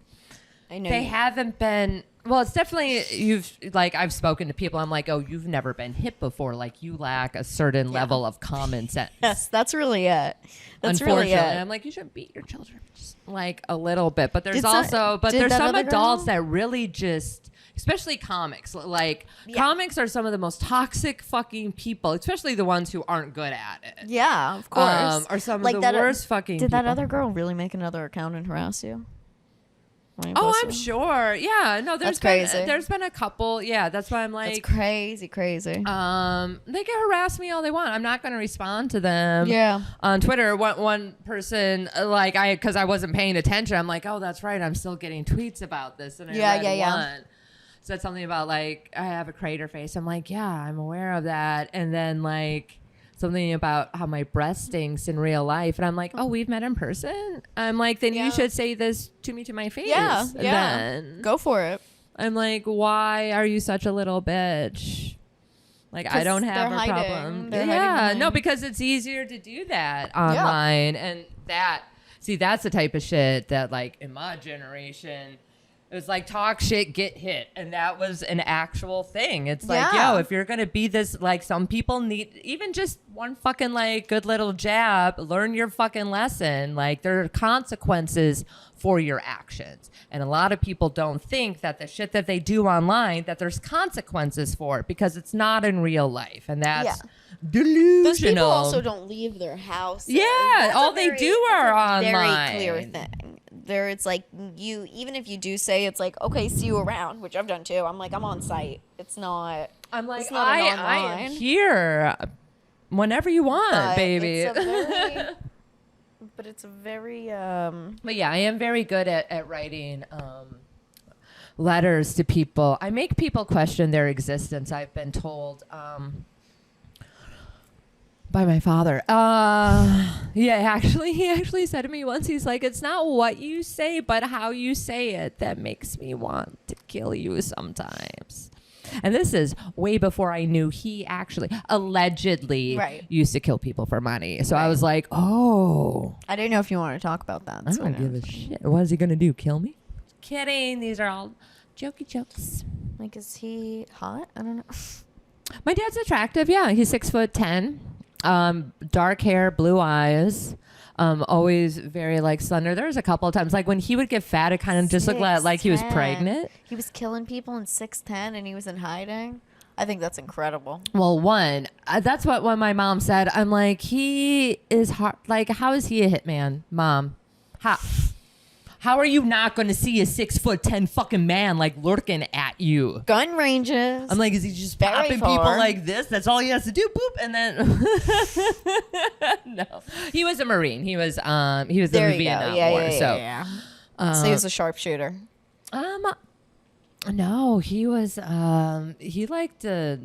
I know they haven't been. Well, it's definitely I've spoken to people. I'm like, oh, you've never been hit before. Like you lack a certain level of common sense. Yes, that's really it. That's Unfortunately, really it. I'm like, you should beat your children just like a little bit. But there's Did there's that some other adults girl? that really just, especially comics. Like comics are some of the most toxic fucking people, especially the ones who aren't good at it. Yeah, of course. Are some like of the that, worst fucking. Did that people. other girl really make another account and harass you? When you Oh, posted I'm it? sure. Yeah, no, That's crazy. There's been a couple. Yeah, that's why I'm That's like, crazy. they can harass me all they want. I'm not going to respond to them. Yeah. On Twitter, one person because I wasn't paying attention. I'm like, oh, that's right. I'm still getting tweets about this, and I read one. Said something about like I have a crater face. I'm like, yeah, I'm aware of that, and then like. Something about how my breast stinks in real life. And I'm like, oh, we've met in person? I'm like, then you should say this to me to my face. Yeah, And yeah. then Go for it. I'm like, why are you such a little bitch? Like, I don't have a they're hiding. problem. They're Yeah, hiding no, behind. because it's easier to do that online. And that's the type of shit that, like, in my generation, It was like talk shit, get hit. And that was an actual thing. It's like, Yeah. yo, if you're going to be this, like some people need even just one fucking like good little jab, learn your fucking lesson. Like there are consequences for your actions. And a lot of people don't think that the shit that they do online, that there's consequences for it because it's not in real life. And that's delusional. Those people also don't leave their house. Yeah, That's all a they do are online. Very clear thing. There, it's like you. Even if you do say it's like, okay, see you around, which I've done too. I'm like, I'm on site. It's not. I'm like, it's not an I online. am here whenever you want, But baby. It's a very, but it's a very. But yeah, I am very good at writing letters to people. I make people question their existence. I've been told. By my father. Yeah, actually, he actually said to me once, he's like, it's not what you say, but how you say it that makes me want to kill you sometimes. And this is way before I knew he actually allegedly used to kill people for money. So I was like, oh. I didn't know if you wanted to talk about that. I don't give a shit. What is he going to do? Kill me? Kidding. These are all jokey jokes. Like, is he hot? I don't know. My dad's attractive. Yeah, he's 6'10". Dark hair, blue eyes, always very like slender. There was a couple of times like when he would get fat, it kind of just looked like he was pregnant. He was killing people in 6'10" and he was in hiding. I think that's incredible. Well, that's what when my mom said. I'm like, he is hard. Like, how is he a hitman, Mom? How are you not going to see a 6'10" fucking man like lurking at you? Gun ranges. I'm like, is he just Very popping far. people like this? That's all he has to do. Boop, and then no, he was a Marine. He was in the Vietnam War. So he was a sharpshooter. No, he was. He liked to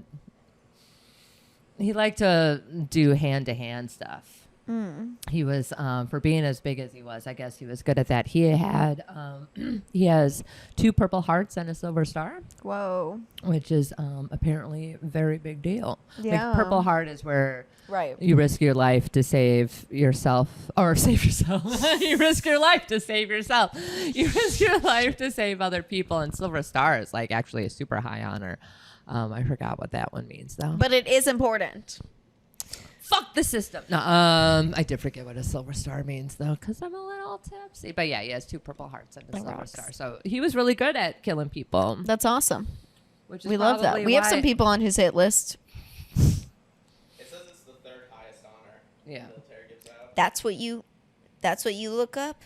do hand-to-hand stuff. He was for being as big as he was. I guess he was good at that. He had he has 2 Purple Hearts and a Silver Star. Whoa, which is apparently a very big deal. Yeah. Like Purple Heart is where you risk your life to save yourself, or save yourself. You risk your life to save yourself. You risk your life to save other people. And Silver Star is like actually a super high honor. I forgot what that one means though. but it is important. Fuck the system. No, I did forget what a Silver Star means though, because I'm a little tipsy. But yeah, he has 2 Purple Hearts and a Silver Star. So he was really good at killing people. That's awesome. Which is We love that. We have some people on his hit list. It says it's the 3rd highest honor the military gives out. That's what you look up?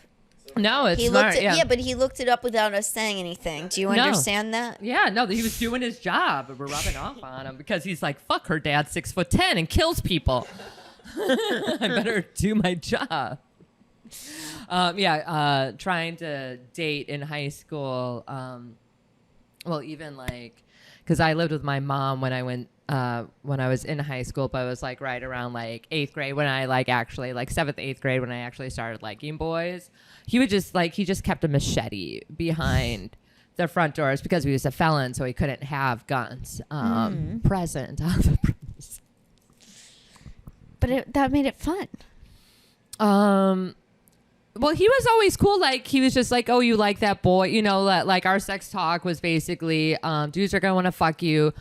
No, it's He smart. looked it, but he looked it up without us saying anything. Do you understand that? Yeah, no, he was doing his job. We're rubbing off on him because he's like, fuck, her dad's 6'10" and kills people. I better do my job. Trying to date in high school. Well, even like, because I lived with my mom when I was in high school, but it was like right around like 8th grade when I like actually like 7th, 8th grade when I actually started liking boys. He just kept a machete behind the front doors because he was a felon, so he couldn't have guns present on the premises. But that made it fun. Well, he was always cool. Like, he was just like, oh, you like that boy? You know, like our sex talk was basically, dudes are going to want to fuck you.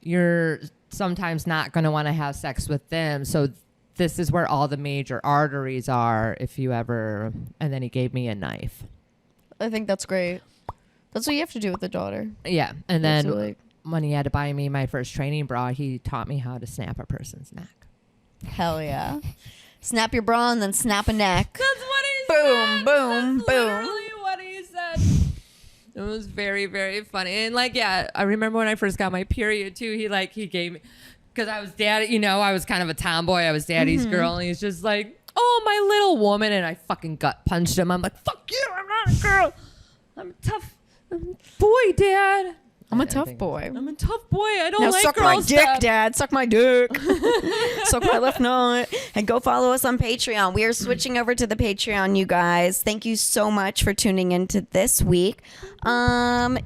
You're sometimes not going to want to have sex with them. So this is where all the major arteries are if you ever... And then he gave me a knife. I think that's great. That's what you have to do with a daughter. Yeah. And then when he had to buy me my first training bra, he taught me how to snap a person's neck. Hell yeah. Snap your bra and then snap a neck. That's what he Boom, said. boom, That's boom. literally what he said. It was very, very funny. And like, yeah, I remember when I first got my period too, he gave me, because I was daddy, you know, I was kind of a tomboy. I was daddy's girl. And he's just like, oh, my little woman. And I fucking gut punched him. I'm like, fuck you. I'm not a girl. I'm a tough boy, Dad. I'm a tough boy. I'm a tough boy. I don't Now like suck girl my dick, stuff. Dad. Suck my dick. Suck my left nut. And go follow us on Patreon. We are switching over to the Patreon, you guys. Thank you so much for tuning into this week. Follow me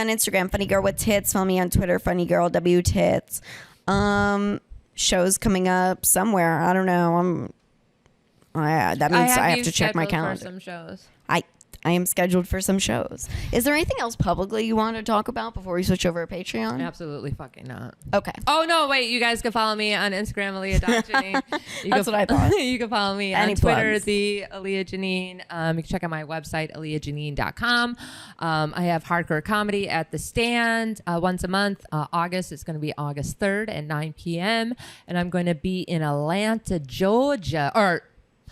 on Instagram, Funny Girl with Tits. Follow me on Twitter, Funny Girl W Tits. Shows coming up somewhere. I don't know. That means I have to check my calendar. For some shows. I am scheduled for some shows. Is there anything else publicly you want to talk about before we switch over to Patreon? Absolutely fucking not. Okay. Oh no, wait! You guys can follow me on Instagram, Alia.Janine. That's what I thought. You can follow me Any on Twitter, plugs? the Alia Janine. You can check out my website, aliajanine.com. I have hardcore comedy at the Stand once a month. August, it's going to be August 3rd at 9 p.m. And I'm going to be in Atlanta, Georgia, or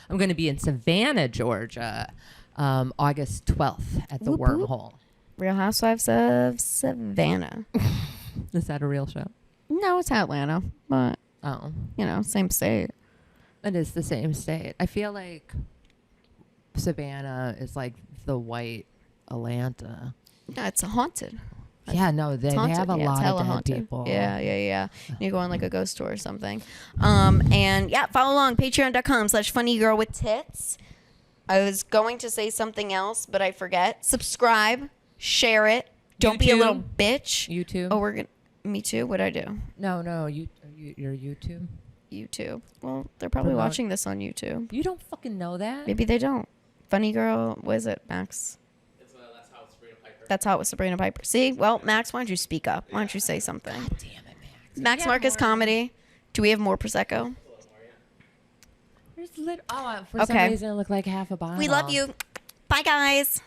I'm going to be in Savannah, Georgia, August 12th at the Whoop, whoop. Wormhole. Real Housewives of Savannah. Is that a real show? No, it's Atlanta, but Oh, same state. it is the same state. I feel like Savannah is like the white Atlanta. No, it's haunted. Yeah, no, they It's haunted. have a Yeah, it's lot hella of dead haunted. people. Yeah. You go on like a ghost tour or something. And yeah, follow along, patreon.com/funnygirlwithtits. I was going to say something else, but I forget. Subscribe, share it. Don't be a YouTube. little bitch. YouTube. Oh, me too. What'd I do? No, your YouTube. YouTube. Well, they're probably Promote. watching this on YouTube. You don't fucking know that. Maybe they don't. Funny Girl, what is it, Max? That's how Sabrina Piper. That's how it was, Sabrina Piper. See? Well, Max, why don't you speak up? Why don't you say something? God damn it, Max. Max Yeah, Marcus more- Comedy. Do we have more Prosecco? A little more, yeah. There's for some Okay. reason it looked like half a bottle. We love you. Bye, guys.